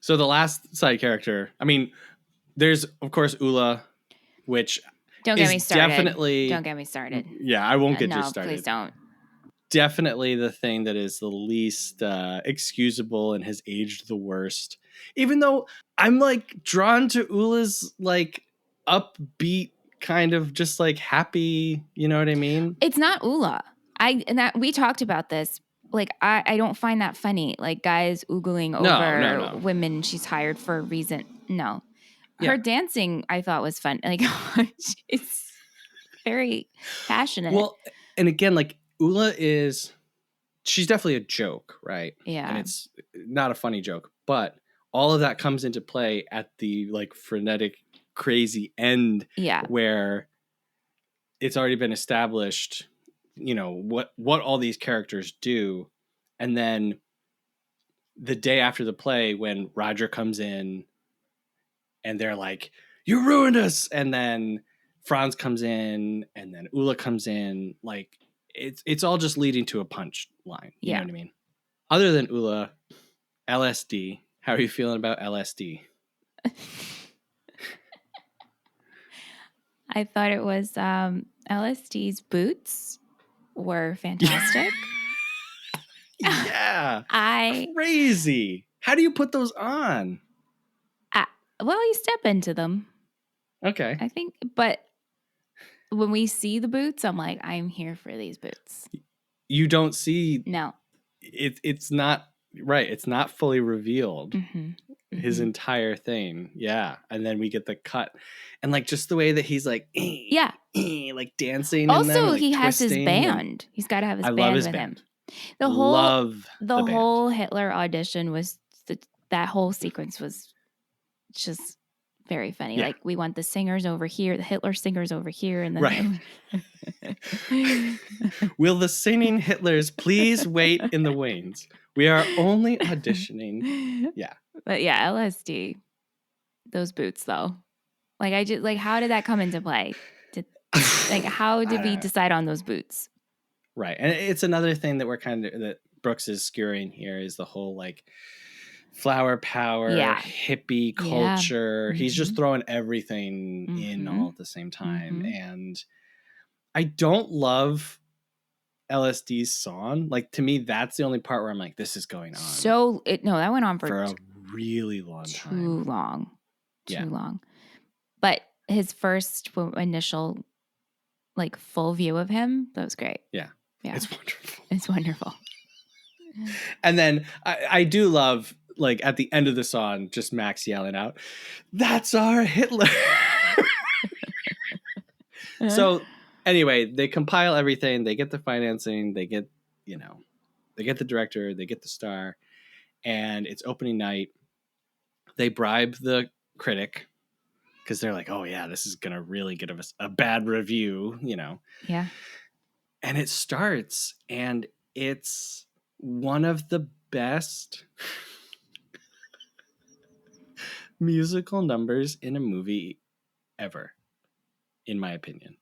So the last side character, I mean, there's, of course, Ula, which Don't get me started. Definitely... Don't get me started. Yeah, I won't get you started. No, please don't. Definitely the thing that is the least excusable and has aged the worst. Even though I'm like drawn to Ula's like upbeat kind of just like happy, you know what I mean? It's not Ula. We talked about this. Like I don't find that funny. Like guys oogling over women she's hired for a reason. No. Her dancing I thought was fun. Like it's very passionate. Well, and again, like Ula she's definitely a joke, right? Yeah. And it's not a funny joke, but all of that comes into play at the like frenetic, crazy end where it's already been established, you know, what all these characters do. And then the day after the play when Roger comes in and they're like, you ruined us. And then Franz comes in and then Ula comes in, like, it's all just leading to a punch line. You know what I mean? Other than Ula, LSD. How are you feeling about LSD? I thought it was LSD's boots were fantastic. Yeah. I Crazy. How do you put those on? well, you step into them, Okay. I think. But when we see the boots, I'm like, I'm here for these boots. You don't see No. it's not right. It's not fully revealed. Mm-hmm. His entire thing. Yeah. And then we get the cut. And like just the way that he's like Yeah. like dancing in them Also, and like he has his twisting. band. He's got to have his I band love his with band. him. The Love the band. whole Hitler audition was that whole sequence was just very funny. Yeah. Like, we want the singers over here, the Hitler singers over here, and then Right. Will the singing Hitlers please wait in the wings? We are only auditioning. Yeah. But yeah, LSD. Those boots, though. Like, I just like, how did that come into play? How did we decide on those boots? Right. And it's another thing that that Brooks is skewering here is the whole like flower power, hippie culture. He's just throwing everything in all at the same time. And I don't love LSD's song. Like, to me, that's the only part where I'm like, this is going on. That went on for a really long time. Too long. But his first initial, like, full view of him, that was great. Yeah. Yeah. It's wonderful. And then I do love, like, at the end of the song, just Max yelling out, "That's our Hitler." So anyway, they compile everything. They get the financing. They get, they get the director. They get the star. And it's opening night. They bribe the critic because they're like, oh, yeah, this is going to really give us a bad review, Yeah. And it starts, and it's one of the best musical numbers in a movie ever, in my opinion.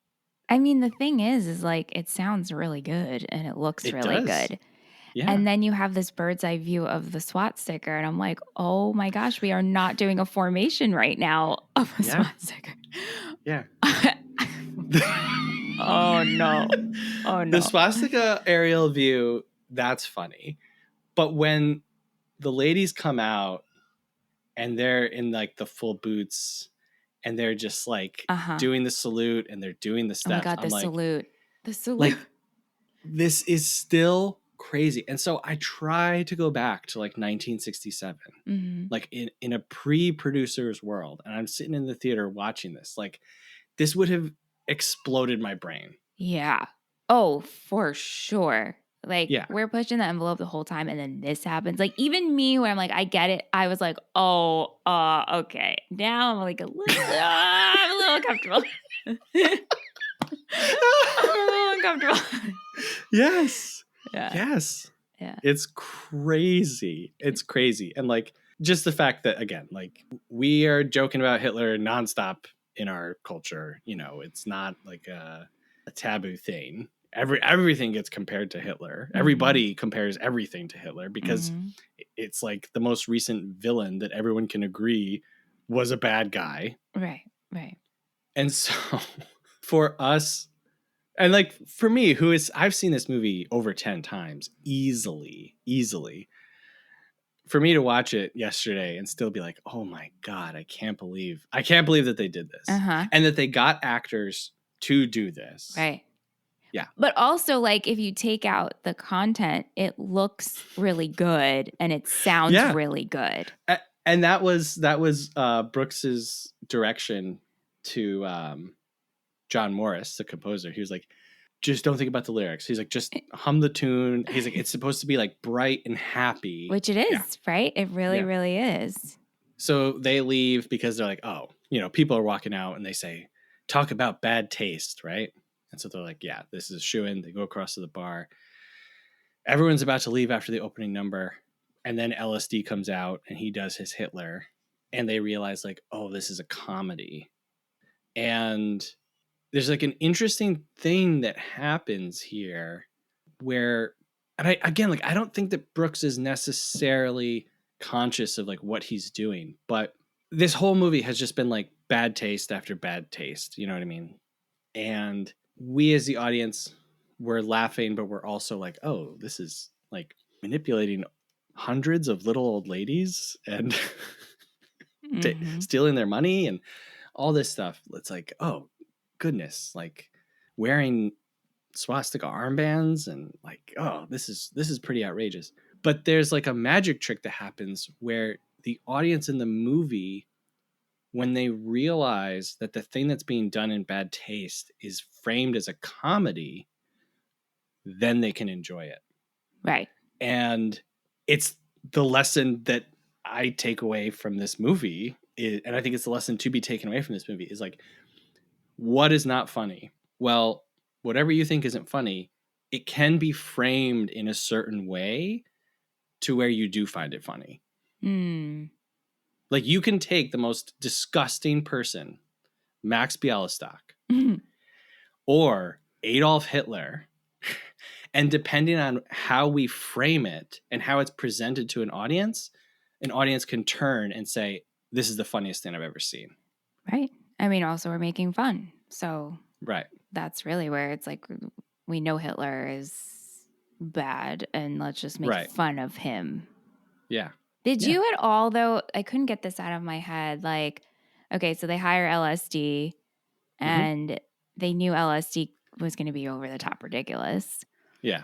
I mean, the thing is like, it sounds really good and it looks really good. Yeah. And then you have this bird's eye view of the SWAT sticker. And I'm like, oh my gosh, we are not doing a formation right now of a SWAT sticker. Yeah. Oh, no. Oh, no. The swastika aerial view, that's funny. But when the ladies come out and they're in like the full boots and they're just like doing the salute and they're doing the steps. Oh my God, salute. The salute. Like, this is still crazy. And so I try to go back to like 1967, like in a pre-producer's world. And I'm sitting in the theater watching this. Like, this would have exploded my brain. Yeah. Oh, for sure. Like, we're pushing the envelope the whole time, and then this happens. Like, even me, where I'm like, I get it. I was like, oh, okay. Now I'm like I'm a little uncomfortable. I'm a little uncomfortable. Yes. Yeah. Yes. Yeah. It's crazy. It's crazy. And like, just the fact that, again, like, we are joking about Hitler nonstop in our culture. It's not like a taboo thing. Everything gets compared to Hitler. Everybody compares everything to Hitler because it's like the most recent villain that everyone can agree was a bad guy. Right. And so for us, and like for me, I've seen this movie over 10 times, easily. For me to watch it yesterday and still be like, oh my God, I can't believe that they did this. And that they got actors to do this. Right. Yeah. But also, like, if you take out the content, it looks really good and it sounds really good. And that was Brooks's direction to John Morris, the composer. He was like, just don't think about the lyrics. He's like, just hum the tune. He's like, it's supposed to be like bright and happy. Which it is, right? It really, really is. So they leave because they're like, oh, people are walking out and they say, talk about bad taste, right? And so they're like, yeah, this is a shoo-in. They go across to the bar. Everyone's about to leave after the opening number. And then LSD comes out and he does his Hitler. And they realize like, oh, this is a comedy. And there's like an interesting thing that happens here where And I don't think that Brooks is necessarily conscious of like what he's doing, but this whole movie has just been like bad taste after bad taste. You know what I mean? And we as the audience were laughing, but we're also like, oh, this is like manipulating hundreds of little old ladies and stealing their money and all this stuff. It's like, oh goodness, like wearing swastika armbands and like, oh, this is pretty outrageous. But there's like a magic trick that happens where the audience in the movie, when they realize that the thing that's being done in bad taste is framed as a comedy, then they can enjoy it. Right. And it's the lesson that I take away from this movie, and I think it's the lesson to be taken away from this movie, is like, what is not funny? Well, whatever you think isn't funny, it can be framed in a certain way to where you do find it funny. Like you can take the most disgusting person, Max Bialystock, or Adolf Hitler, and depending on how we frame it and how it's presented to an audience can turn and say, this is the funniest thing I've ever seen. Right. I mean, also we're making fun. So right. That's really where it's like, we know Hitler is bad and let's just make fun of him. Yeah. Did you at all, though? I couldn't get this out of my head. Like, okay, so they hire LSD and they knew LSD was going to be over the top ridiculous. Yeah.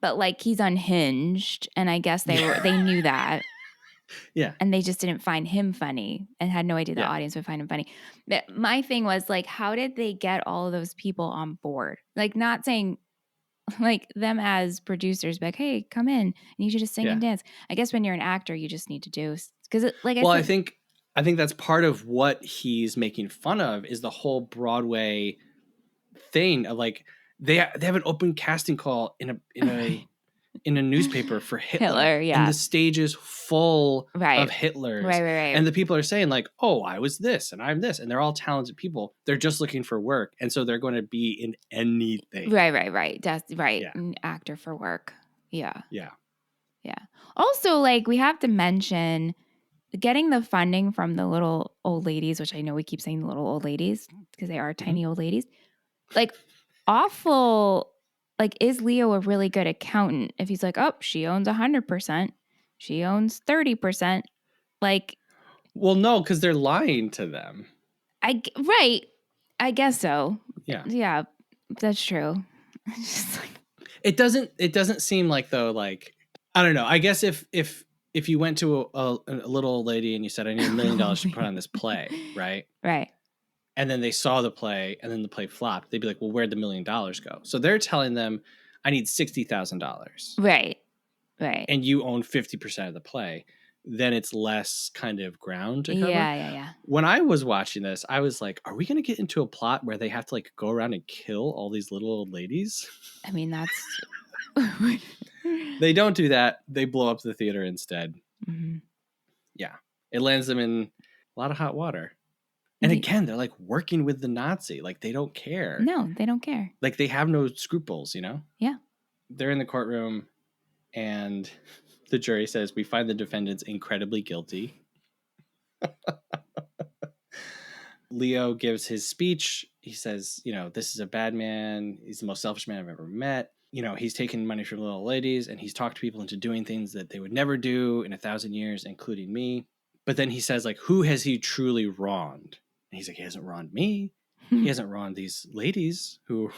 But like he's unhinged, and I guess they knew that. Yeah. And they just didn't find him funny and had no idea the audience would find him funny. But my thing was like, how did they get all of those people on board? Like, not saying like them as producers, like, hey, come in. I need you to sing and dance. I guess when you're an actor, you just need to do, because like I think that's part of what he's making fun of is the whole Broadway thing of like they have an open casting call in a newspaper for Hitler, and the stage is full of Hitlers, right. And the people are saying like, oh, I was this and I'm this, and they're all talented people. They're just looking for work, and so they're going to be in anything. Right. That's right. Yeah. An actor for work. Yeah. Yeah. Also, like, we have to mention getting the funding from the little old ladies, which I know we keep saying the little old ladies because they are tiny old ladies. Like, awful. Like, is Leo a really good accountant? If he's like, oh, she owns 100%, she owns 30%. Like, well, no, because they're lying to them. Right. I guess so. Yeah. Yeah, that's true. It doesn't seem like, though, like, I don't know. I guess if you went to a little old lady and you said, I need $1 million to put on this play, right? Right. And then they saw the play and then the play flopped, they'd be like, well, where'd the $1 million go? So they're telling them, I need $60,000. Right. And you own 50% of the play. Then it's less kind of ground to cover. Yeah. When I was watching this, I was like, are we going to get into a plot where they have to like go around and kill all these little old ladies? I mean, that's... They don't do that. They blow up the theater instead. Mm-hmm. Yeah. It lands them in a lot of hot water. And again, they're like working with the Nazi. Like they don't care. No, they don't care. Like they have no scruples, you know? Yeah. They're in the courtroom and the jury says, we find the defendants incredibly guilty. Leo gives his speech. He says, this is a bad man. He's the most selfish man I've ever met. He's taken money from little ladies and he's talked people into doing things that they would never do in 1,000 years, including me. But then he says, like, who has he truly wronged? And he's like, he hasn't wronged me. He hasn't wronged these ladies who,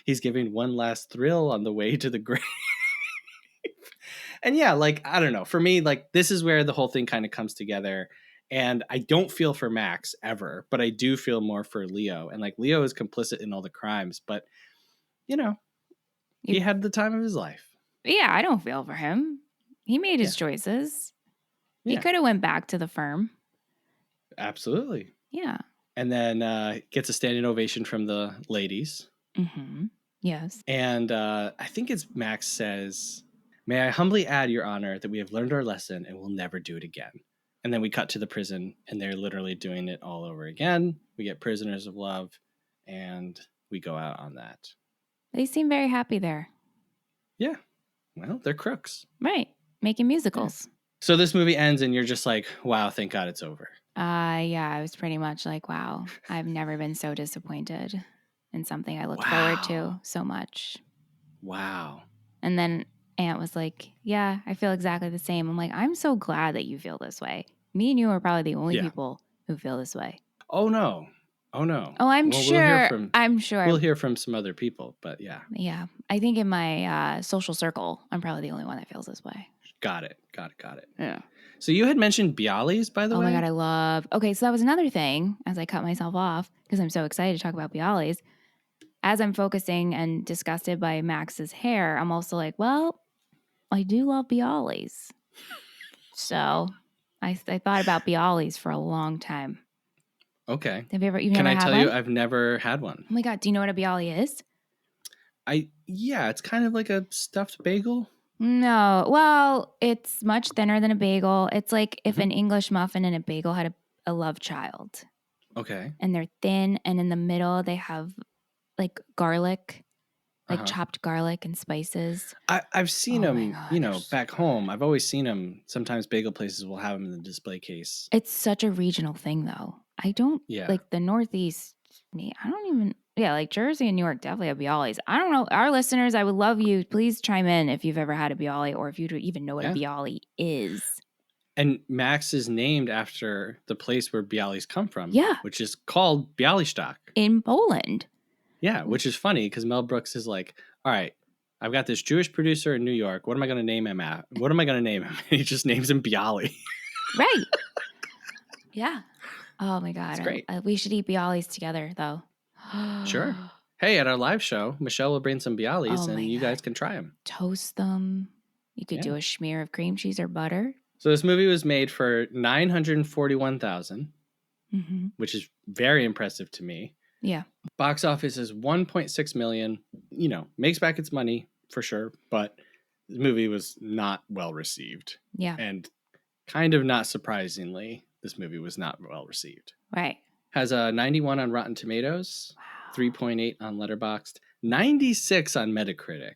he's giving one last thrill on the way to the grave. And yeah, like, I don't know. For me, like, this is where the whole thing kind of comes together. And I don't feel for Max ever, but I do feel more for Leo. And like, Leo is complicit in all the crimes, but, he had the time of his life. Yeah, I don't feel for him. He made his choices. He could have went back to the firm. Absolutely. Yeah. And then gets a standing ovation from the ladies. Mm-hmm. Yes. And I think it's Max says, may I humbly add, Your Honor, that we have learned our lesson and will never do it again. And then we cut to the prison and they're literally doing it all over again. We get Prisoners of Love and we go out on that. They seem very happy there. Yeah. Well, they're crooks. Right. Making musicals. So this movie ends and you're just like, wow, thank God it's over. Yeah, I was pretty much like, wow, I've never been so disappointed in something I looked forward to so much. Wow. And then Aunt was like, yeah, I feel exactly the same. I'm like, I'm so glad that you feel this way. Me and you are probably the only people who feel this way. Oh, no. Oh, no. Oh, I'm well, sure. We'll hear from some other people, but yeah. Yeah. I think in my social circle, I'm probably the only one that feels this way. Got it. Yeah. So you had mentioned Bialys, by the way? Oh my God, okay, so that was another thing as I cut myself off because I'm so excited to talk about Bialys. As I'm focusing and disgusted by Max's hair, I'm also like, well, I do love Bialys. So I thought about Bialys for a long time. Okay. Have you Can never I had tell one? you, I've never had one. Oh my God, do you know what a Bialy is? Yeah, it's kind of like a stuffed bagel. No. Well, it's much thinner than a bagel. It's like if an English muffin and a bagel had a love child. Okay. And they're thin, and in the middle they have like garlic, like chopped garlic and spices. I've seen them, God, back home. I've always seen them. Sometimes bagel places will have them in the display case. It's such a regional thing, though. I don't like the Northeast. I don't even. Yeah, like Jersey and New York definitely have Bialys. I don't know. Our listeners, I would love you. Please chime in if you've ever had a Bialy or if you even know what a Bialy is. And Max is named after the place where Bialys come from. Yeah. Which is called Bialystok. In Poland. Yeah, which is funny because Mel Brooks is like, all right, I've got this Jewish producer in New York. What am I going to name him at? What am I going to name him? And he just names him Bialy. Right. Yeah. Oh my God. It's great. We should eat Bialys together, though. Sure. Hey, at our live show, Michelle will bring some Bialys and you guys can try them. Toast them. You could do a smear of cream cheese or butter. So this movie was made for $941,000, which is very impressive to me. Yeah. Box office is $1.6 million. Makes back its money for sure, but the movie was not well received. Yeah. And kind of not surprisingly, this movie was not well received. Right. Has a 91 on Rotten Tomatoes, 3.8 on Letterboxd, 96 on Metacritic.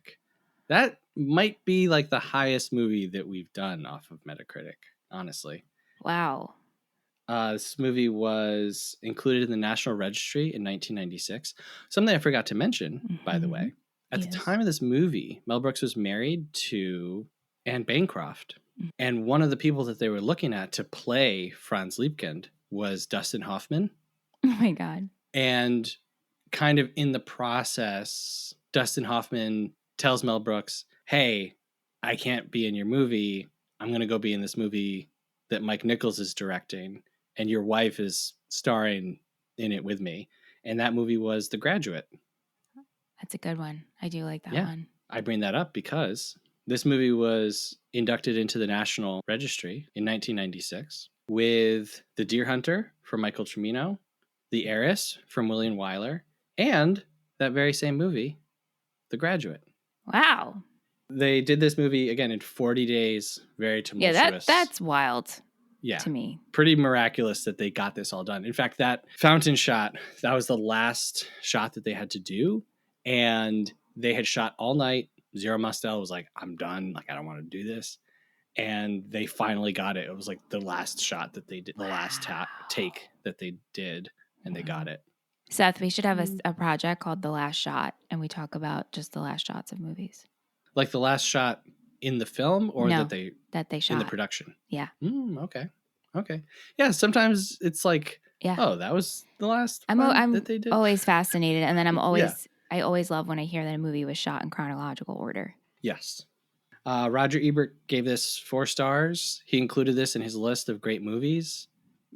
That might be like the highest movie that we've done off of Metacritic, honestly. Wow. This movie was included in the National Registry in 1996. Something I forgot to mention, by the way. At the time of this movie, Mel Brooks was married to Anne Bancroft. And one of the people that they were looking at to play Franz Liebkind was Dustin Hoffman. Oh my God. And kind of in the process, Dustin Hoffman tells Mel Brooks, hey, I can't be in your movie. I'm going to go be in this movie that Mike Nichols is directing. And your wife is starring in it with me. And that movie was The Graduate. That's a good one. I do like that one. I bring that up because this movie was inducted into the National Registry in 1996 with The Deer Hunter from Michael Cimino, The Heiress from William Wyler, and that very same movie, The Graduate. Wow. They did this movie, again, in 40 days. Very tumultuous. Yeah, that's wild. Yeah, to me. Pretty miraculous that they got this all done. In fact, that fountain shot, that was the last shot that they had to do. And they had shot all night. Zero Mostel was like, I'm done. Like, I don't want to do this. And they finally got it. It was like the last shot that they did, the last take that they did, and they got it. Seth, we should have a project called The Last Shot, and we talk about just the last shots of movies. Like the last shot in the film, or no, that they shot in the production? Yeah. Okay. Yeah. Sometimes it's like, oh, that was the last one that they did. I'm always fascinated, and then I always love when I hear that a movie was shot in chronological order. Yes. Roger Ebert gave this 4 stars. He included this in his list of great movies.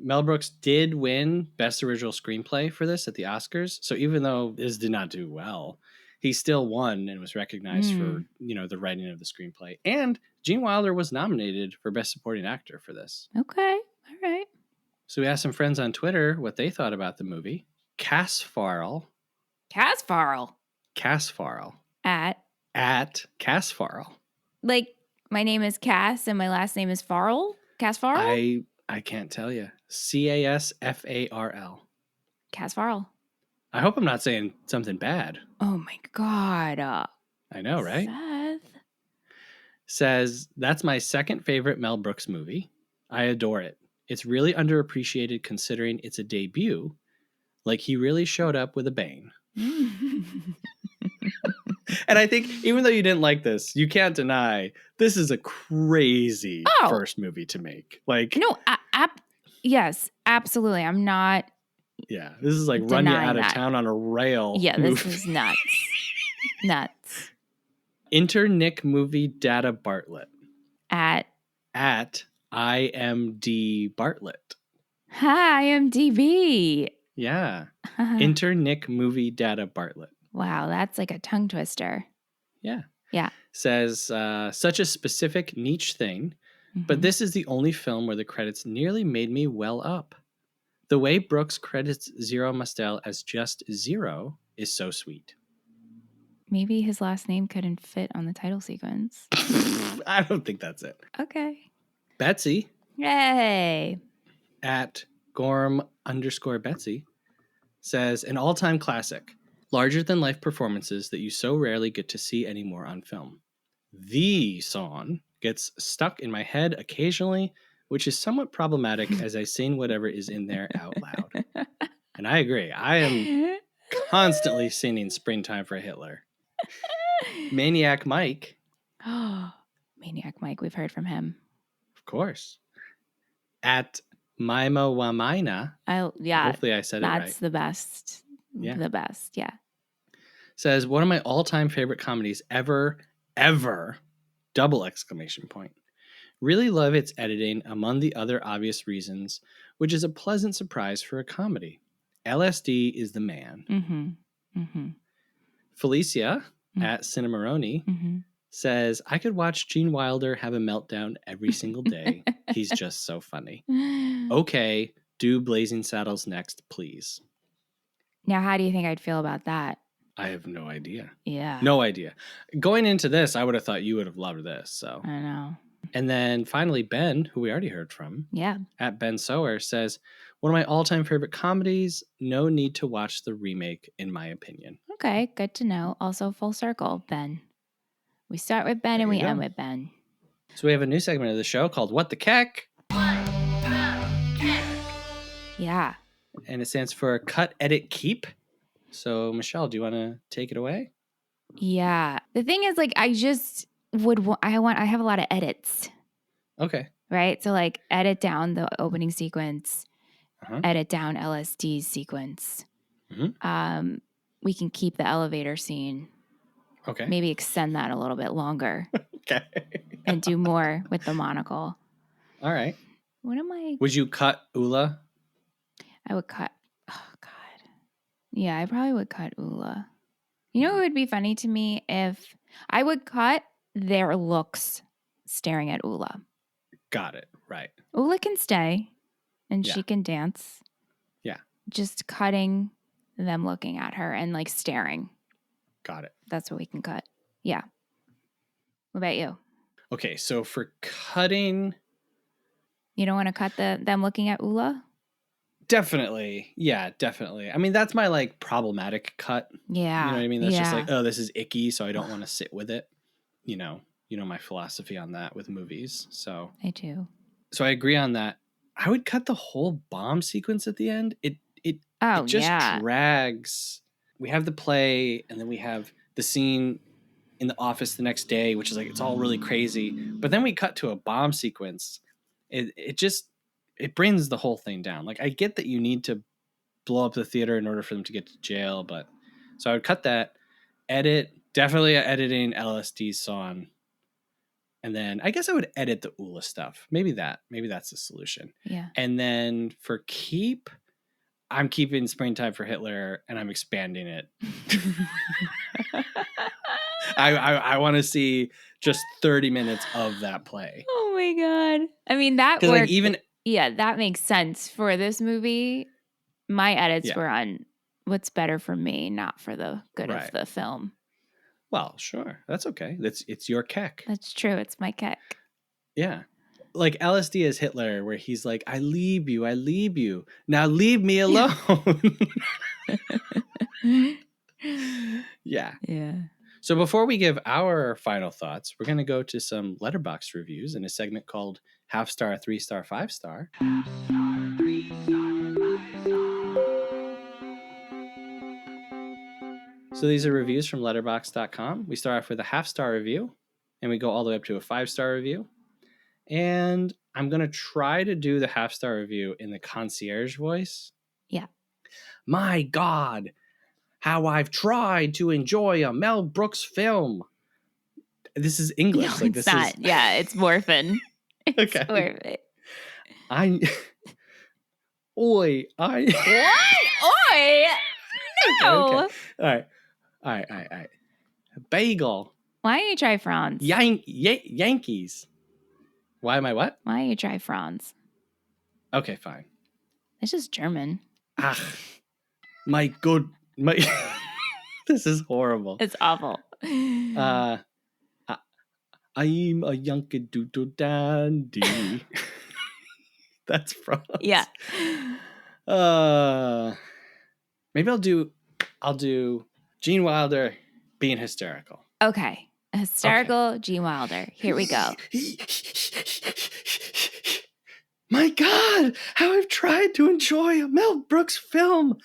Mel Brooks did win Best Original Screenplay for this at the Oscars. So even though this did not do well, he still won and was recognized for, the writing of the screenplay. And Gene Wilder was nominated for Best Supporting Actor for this. Okay. All right. So we asked some friends on Twitter what they thought about the movie. Cass Farrell. Cass Farrell. At Cass Farrell. Like, my name is Cass and my last name is Farrell? Cass Farrell? I can't tell you. Casfarl. Cass Farrell. I hope I'm not saying something bad. Oh my God. I know, right? Seth. says, that's my second favorite Mel Brooks movie. I adore it. It's really underappreciated considering it's a debut. Like, he really showed up with a bang. And I think even though you didn't like this, you can't deny this is a crazy first movie to make. Like, no, yes, absolutely. I'm not. Yeah, this is like run you out of that. town on a rail. Yeah, movie. This is nuts. Nuts. Enter Nick Movie Data Bartlett. At IMD Bartlett. Hi, IMDb. Yeah. Enter Nick Movie Data Bartlett. Wow, that's like a tongue twister. Yeah. Yeah. Says, such a specific niche thing, but this is the only film where the credits nearly made me well up. The way Brooks credits Zero Mostel as just Zero is so sweet. Maybe his last name couldn't fit on the title sequence. I don't think that's it. Okay. Betsy. Yay. At Gorm_Betsy says, an all-time classic. Larger-than-life performances that you so rarely get to see anymore on film. The song gets stuck in my head occasionally, which is somewhat problematic as I sing whatever is in there out loud. And I agree. I am constantly singing Springtime for Hitler. Maniac Mike. Maniac Mike, we've heard from him. Of course. At Maima Wamaina. Hopefully I said it right. That's the best. Yeah. The best, yeah. Says, one of my all-time favorite comedies ever, double exclamation point. Really love its editing among the other obvious reasons, which is a pleasant surprise for a comedy. LSD is the man. Mm-hmm. Mm-hmm. Felicia at Cinemaroni says, I could watch Gene Wilder have a meltdown every single day. He's just so funny. Okay, do Blazing Saddles next, please. Now, how do you think I'd feel about that? I have no idea. Yeah. No idea. Going into this, I would have thought you would have loved this. So I know. And then finally, Ben, who we already heard from, at Ben Sower, says, one of my all-time favorite comedies, no need to watch the remake, in my opinion. Okay, good to know. Also, full circle, Ben. We start with Ben and we end with Ben. So we have a new segment of the show called What the Keck? Yeah. And it stands for Cut, Edit, Keep. So, Michelle, do you want to take it away? Yeah. The thing is, like, I have a lot of edits. Okay. Right? So, like, edit down the opening sequence, edit down LSD's sequence. We can keep the elevator scene. Okay. Maybe extend that a little bit longer. Okay. And do more with the monocle. All right. What am I? Would you cut Ula? I would cut. Oh, God. Yeah, I probably would cut Ula. You know what would be funny to me? If I would cut their looks staring at Ula. Got it. Right. Ula can stay and she can dance. Yeah. Just cutting them looking at her and like staring. Got it. That's what we can cut. Yeah. What about you? Okay, so for cutting... You don't want to cut them looking at Ula? Definitely. Yeah, definitely. I mean, that's my like problematic cut. Yeah. You know what I mean? That's just like, oh, this is icky, so I don't want to sit with it. You know my philosophy on that with movies. So I do. So I agree on that. I would cut the whole bomb sequence at the end. It just drags. We have the play, and then we have the scene in the office the next day, which is like, it's all really crazy. But then we cut to a bomb sequence. It brings the whole thing down. Like, I get that you need to blow up the theater in order for them to get to jail, but so I would cut that, definitely editing LSD's song. And then I guess I would edit the Ula stuff. Maybe that's the solution. Yeah. And then for keep, I'm keeping Springtime for Hitler and I'm expanding it. I want to see just 30 minutes of that play. Oh my God. I mean, that worked. Like even... Yeah, that makes sense. For this movie, my edits were on what's better for me, not for the good of the film. Well, sure. That's okay. It's your keck. That's true. It's my keck. Yeah. Like LSD as Hitler, where he's like, I leave you. Now leave me alone. Yeah. Yeah. So before we give our final thoughts, we're going to go to some Letterboxd reviews in a segment called Half Star, 3-star, 5-star. So these are reviews from Letterboxd.com. We start off with a half-star review, and we go all the way up to a 5-star review. And I'm going to try to do the half-star review in the concierge voice. Yeah. My God, how I've tried to enjoy a Mel Brooks film. This is English. No, it's not. Yeah, it's morphin. It's Okay. morphin. What? Oi! No. Okay. All right. Bagel. Why don't you try Franz? Yankees. Why am I what? Why don't you try Franz? Okay, fine. It's just German. My this is horrible. It's awful. I'm a Yankee Doodle Dandy. That's Franz. Yeah. Maybe I'll do Gene Wilder being hysterical. Okay. Hysterical Gene Wilder. Here we go. My God, how I've tried to enjoy a Mel Brooks film.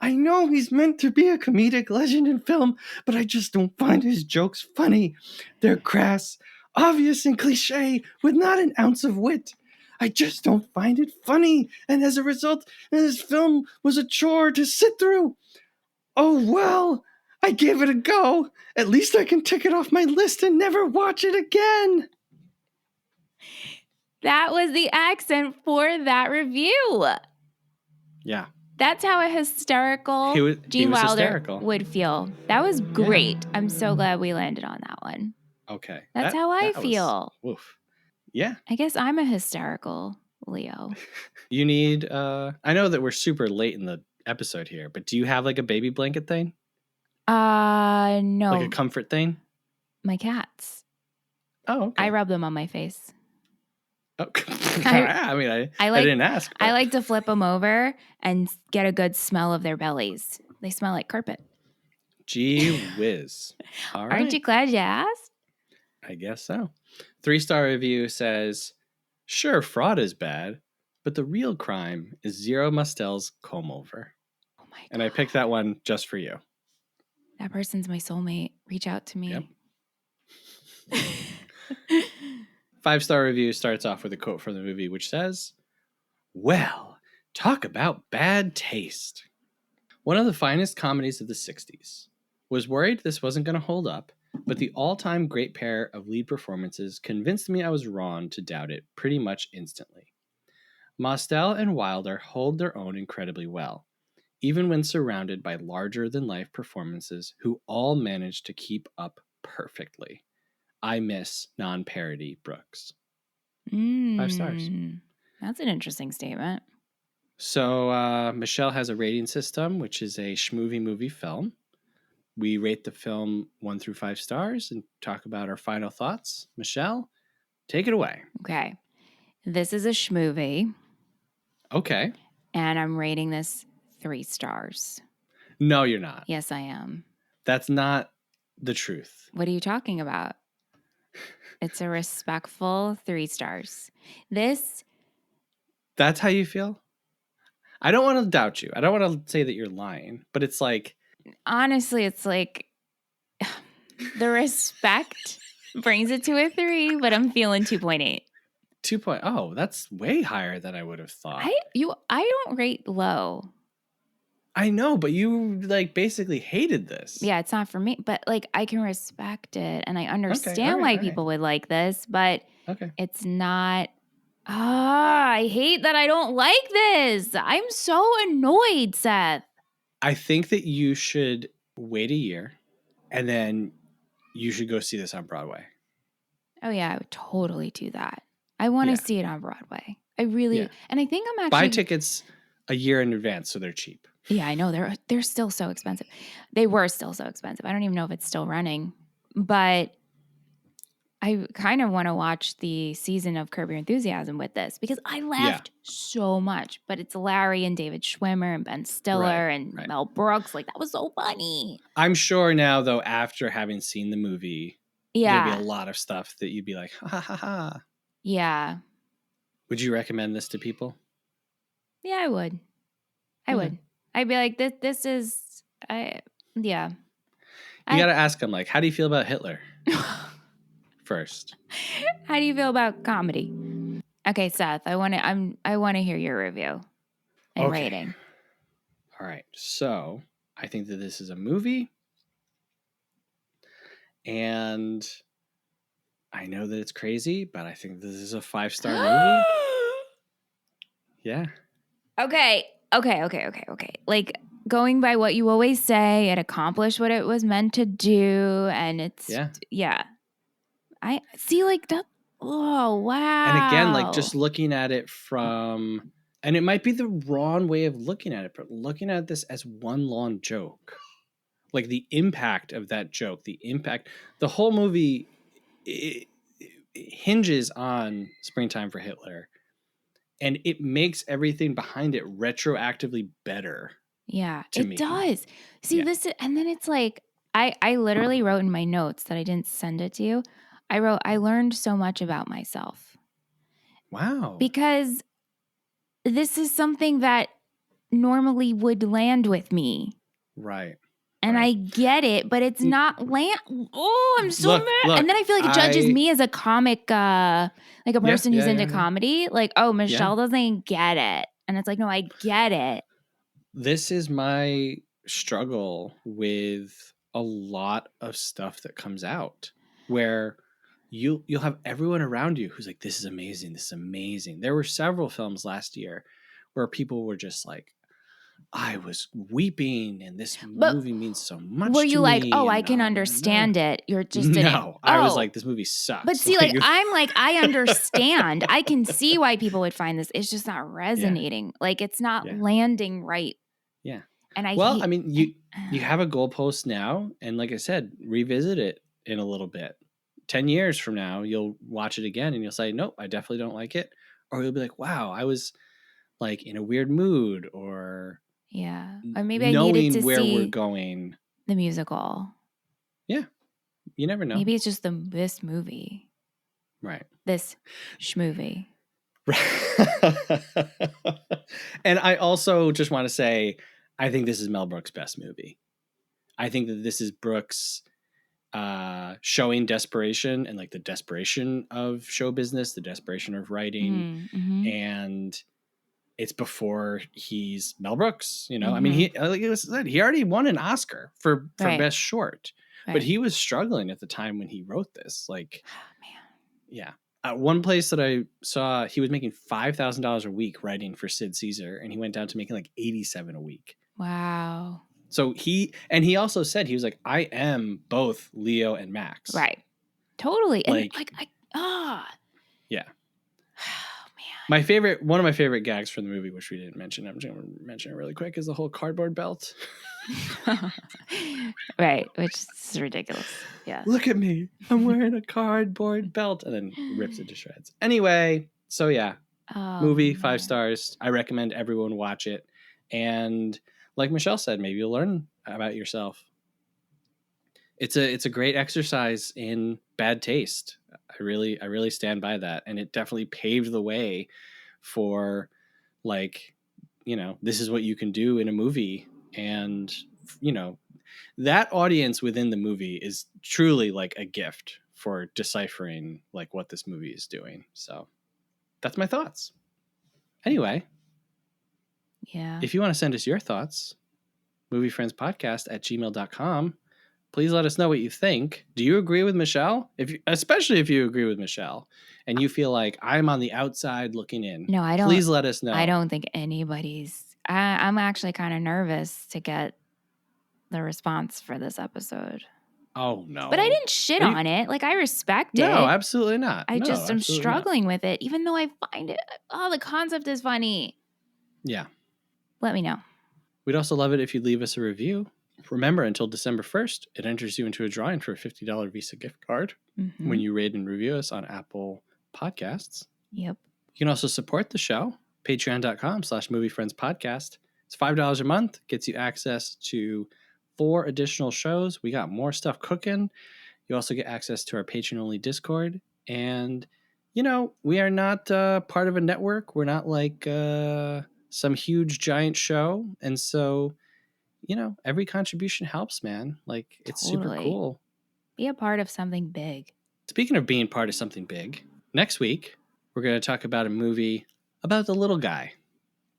I know he's meant to be a comedic legend in film, but I just don't find his jokes funny. They're crass, obvious, and cliche with not an ounce of wit. I just don't find it funny, and as a result, this film was a chore to sit through. Oh well, I gave it a go. At least I can tick it off my list and never watch it again. That was the accent for that review. Yeah. That's how a hysterical Gene Wilder hysterical. would feel. That was great. Yeah. I'm so glad we landed on that one. Okay. That's how I feel. Woof. Yeah. I guess I'm a hysterical Leo. You need, I know that we're super late in the episode here, but do you have like a baby blanket thing? No. Like a comfort thing? My cats. Oh, okay. I rub them on my face. Oh. I didn't ask. But. I like to flip them over and get a good smell of their bellies. They smell like carpet. Gee whiz. All right. Aren't you glad you asked? I guess so. 3-star review says, sure, fraud is bad, but the real crime is Zero Mostel's comb over. Oh my God. And I picked that one just for you. That person's my soulmate. Reach out to me. Yep. 5-star review starts off with a quote from the movie, which says, well, talk about bad taste. One of the finest comedies of the 60s. Was worried this wasn't going to hold up, but the all-time great pair of lead performances convinced me I was wrong to doubt it pretty much instantly. Mostel and Wilder hold their own incredibly well, even when surrounded by larger-than-life performances who all manage to keep up perfectly. I miss non-parody Brooks. 5 stars. That's an interesting statement. So Michelle has a rating system, which is a schmovie movie film. We rate the film 1 through 5 stars and talk about our final thoughts. Michelle, take it away. Okay. This is a schmovie. Okay. And I'm rating this 3 stars. No, you're not. Yes, I am. That's not the truth. What are you talking about? It's a respectful 3 stars. That's how you feel? I don't want to doubt you. I don't want to say that you're lying, but it's like... Honestly, it's like the respect brings it to a 3, but I'm feeling 2.8. 2. Oh, that's way higher than I would have thought. I don't rate low. I know, but you like basically hated this. Yeah, it's not for me, but like I can respect it and I understand why people would like this, but it's not. I hate that I don't like this. I'm so annoyed, Seth. I think that you should wait a year and then you should go see this on Broadway. Oh yeah, I would totally do that. I want to see it on Broadway. I really, and I think I'm actually buy tickets a year in advance so they're cheap. Yeah, I know they're still so expensive. They were still so expensive. I don't even know if it's still running, but I kind of want to watch the season of Curb Your Enthusiasm with this because I laughed so much. But it's Larry and David Schwimmer and Ben Stiller and Mel Brooks. Like, that was so funny. I'm sure now, though, after having seen the movie, there'd be a Yeah. lot of stuff that you'd be like, ha ha ha ha. Yeah. Would you recommend this to people? Yeah, I would. I would. I'd be like, this is, yeah. You got to ask them, like, how do you feel about Hitler? First. How do you feel about comedy? Okay, Seth, I want to hear your review and rating. All right. So I think that this is a movie. And I know that it's crazy, but I think this is a 5-star movie. Yeah. Okay. Like, going by what you always say, it accomplished what it was meant to do. And it's, yeah. I see, like, that. Oh, wow. And again, like, just looking at it from, and it might be the wrong way of looking at it, but looking at this as one long joke. Like, the impact of that joke, the whole movie it hinges on Springtime for Hitler. And it makes everything behind it retroactively better. Yeah, it does. See, this is, and then it's like, I literally wrote in my notes that I didn't send it to you. I wrote, I learned so much about myself. Wow. Because this is something that normally would land with me. Right. And I get it, but it's not Oh, I'm so mad. Look, and then I feel like it judges me as a comic, like a person who's into comedy. Like, oh, Michelle doesn't get it. And it's like, no, I get it. This is my struggle with a lot of stuff that comes out where you'll have everyone around you who's like, this is amazing. This is amazing. There were several films last year where people were just like, I was weeping and this movie means so much. Were you like, me, oh, I can understand it? You're just didn't. No, I was like, this movie sucks. But see, like I'm like, I understand. I can see why people would find this. It's just not resonating. Like, it's not landing right. Yeah. And I mean, you have a goalpost now, and like I said, revisit it in a little bit. 10 years from now, you'll watch it again and you'll say, nope, I definitely don't like it. Or you'll be like, wow, I was like in a weird mood, or or maybe I needed to where see we're going. The musical. Yeah. You never know. Maybe it's just this movie. Right. This schmovie. And I also just want to say, I think this is Mel Brooks' best movie. I think that this is Brooks showing desperation and like the desperation of show business, the desperation of writing. And it's before he's Mel Brooks, you know. I mean, he already won an Oscar for best short, but he was struggling at the time when he wrote this. Like, one place that I saw, he was making $5,000 a week writing for Sid Caesar, and he went down to making like $87 a week. Wow. So he also said, he was like, I am both Leo and Max. Right. Totally. Like, and yeah. One of my favorite gags from the movie, which we didn't mention, I'm just going to mention it really quick, is the whole cardboard belt. Right, which is ridiculous. Yeah. Look at me. I'm wearing a cardboard belt. And then rips it to shreds. Anyway, so yeah. Movie, 5 stars. I recommend everyone watch it. And like Michelle said, maybe you'll learn about yourself. It's a great exercise in bad taste. I really stand by that. And it definitely paved the way for, like, you know, this is what you can do in a movie. And, you know, that audience within the movie is truly like a gift for deciphering like what this movie is doing. So that's my thoughts. Anyway. Yeah. If you want to send us your thoughts, moviefriendspodcast@gmail.com. Please let us know what you think. Do you agree with Michelle? Especially if you agree with Michelle and you feel like I'm on the outside looking in. No, I don't. Please let us know. I don't think anybody's. I'm actually kind of nervous to get the response for this episode. Oh, no. But I didn't shit on it. Like, I respect it. No, absolutely not. I just am struggling with it, even though I find it. Oh, the concept is funny. Yeah. Let me know. We'd also love it if you'd leave us a review. Remember, until December 1st, it enters you into a drawing for a $50 Visa gift card when you rate and review us on Apple Podcasts. Yep. You can also support the show, patreon.com/moviefriendspodcast. It's $5 a month, gets you access to 4 additional shows. We got more stuff cooking. You also get access to our patron-only Discord. And, we are not part of a network. We're not like some huge giant show. And so, every contribution helps, man. Like, it's super Totally. cool. Be a part of something big. Speaking of being part of something big, next week, we're going to talk about a movie about the little guy.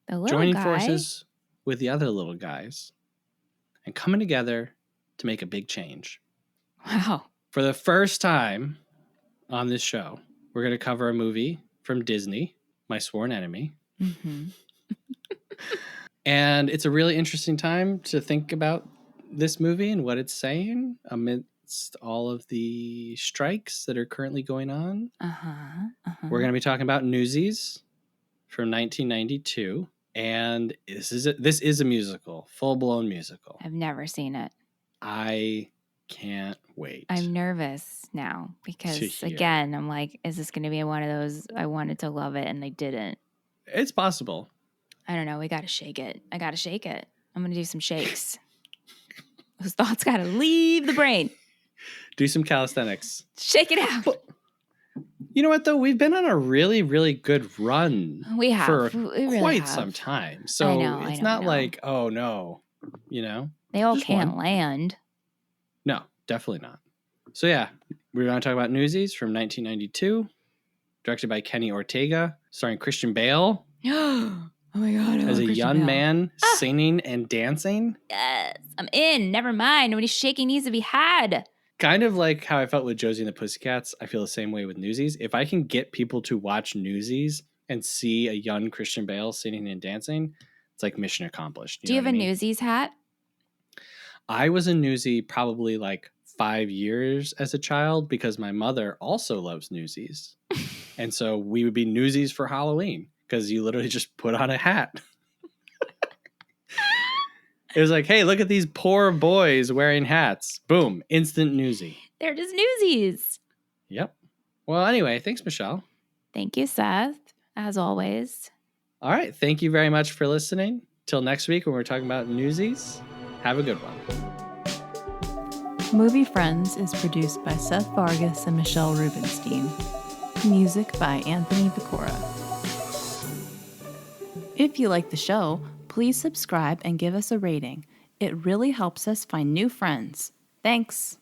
The little Joining guy? forces with the other little guys and coming together to make a big change. Wow. For the first time on this show, we're going to cover a movie from Disney, my sworn enemy. Mm-hmm. And it's a really interesting time to think about this movie and what it's saying amidst all of the strikes that are currently going on. We're going to be talking about Newsies from 1992. And this is a musical, full-blown musical. I've never seen it. I can't wait. I'm nervous now because, again, I'm like, is this going to be one of those I wanted to love it and they didn't? It's possible. I don't know. We got to shake it. I got to shake it. I'm going to do some shakes. Those thoughts got to leave the brain. Do some calisthenics. Shake it out. But, you know what, though? We've been on a really, really good run. We have. For we really quite have. some time. So it's not like, oh, no, They all just can't one. land. No, definitely not. So, yeah, we're going to talk about Newsies from 1992, directed by Kenny Ortega, starring Christian Bale. Oh my God. As a young man singing and dancing. Yes. I'm in. Never mind. Nobody's shaking needs to be had. Kind of like how I felt with Josie and the Pussycats. I feel the same way with Newsies. If I can get people to watch Newsies and see a young Christian Bale singing and dancing, it's like mission accomplished. Do you have a Newsies hat? I was a Newsie probably like 5 years as a child because my mother also loves Newsies. And so we would be Newsies for Halloween. Because you literally just put on a hat. It was like, hey, look at these poor boys wearing hats. Boom. Instant newsie. They're just Newsies. Yep. Well, anyway, thanks, Michelle. Thank you, Seth, as always. All right. Thank you very much for listening. Till next week when we're talking about Newsies. Have a good one. Movie Friends is produced by Seth Vargas and Michelle Rubenstein. Music by Anthony Vicora. If you like the show, please subscribe and give us a rating. It really helps us find new friends. Thanks.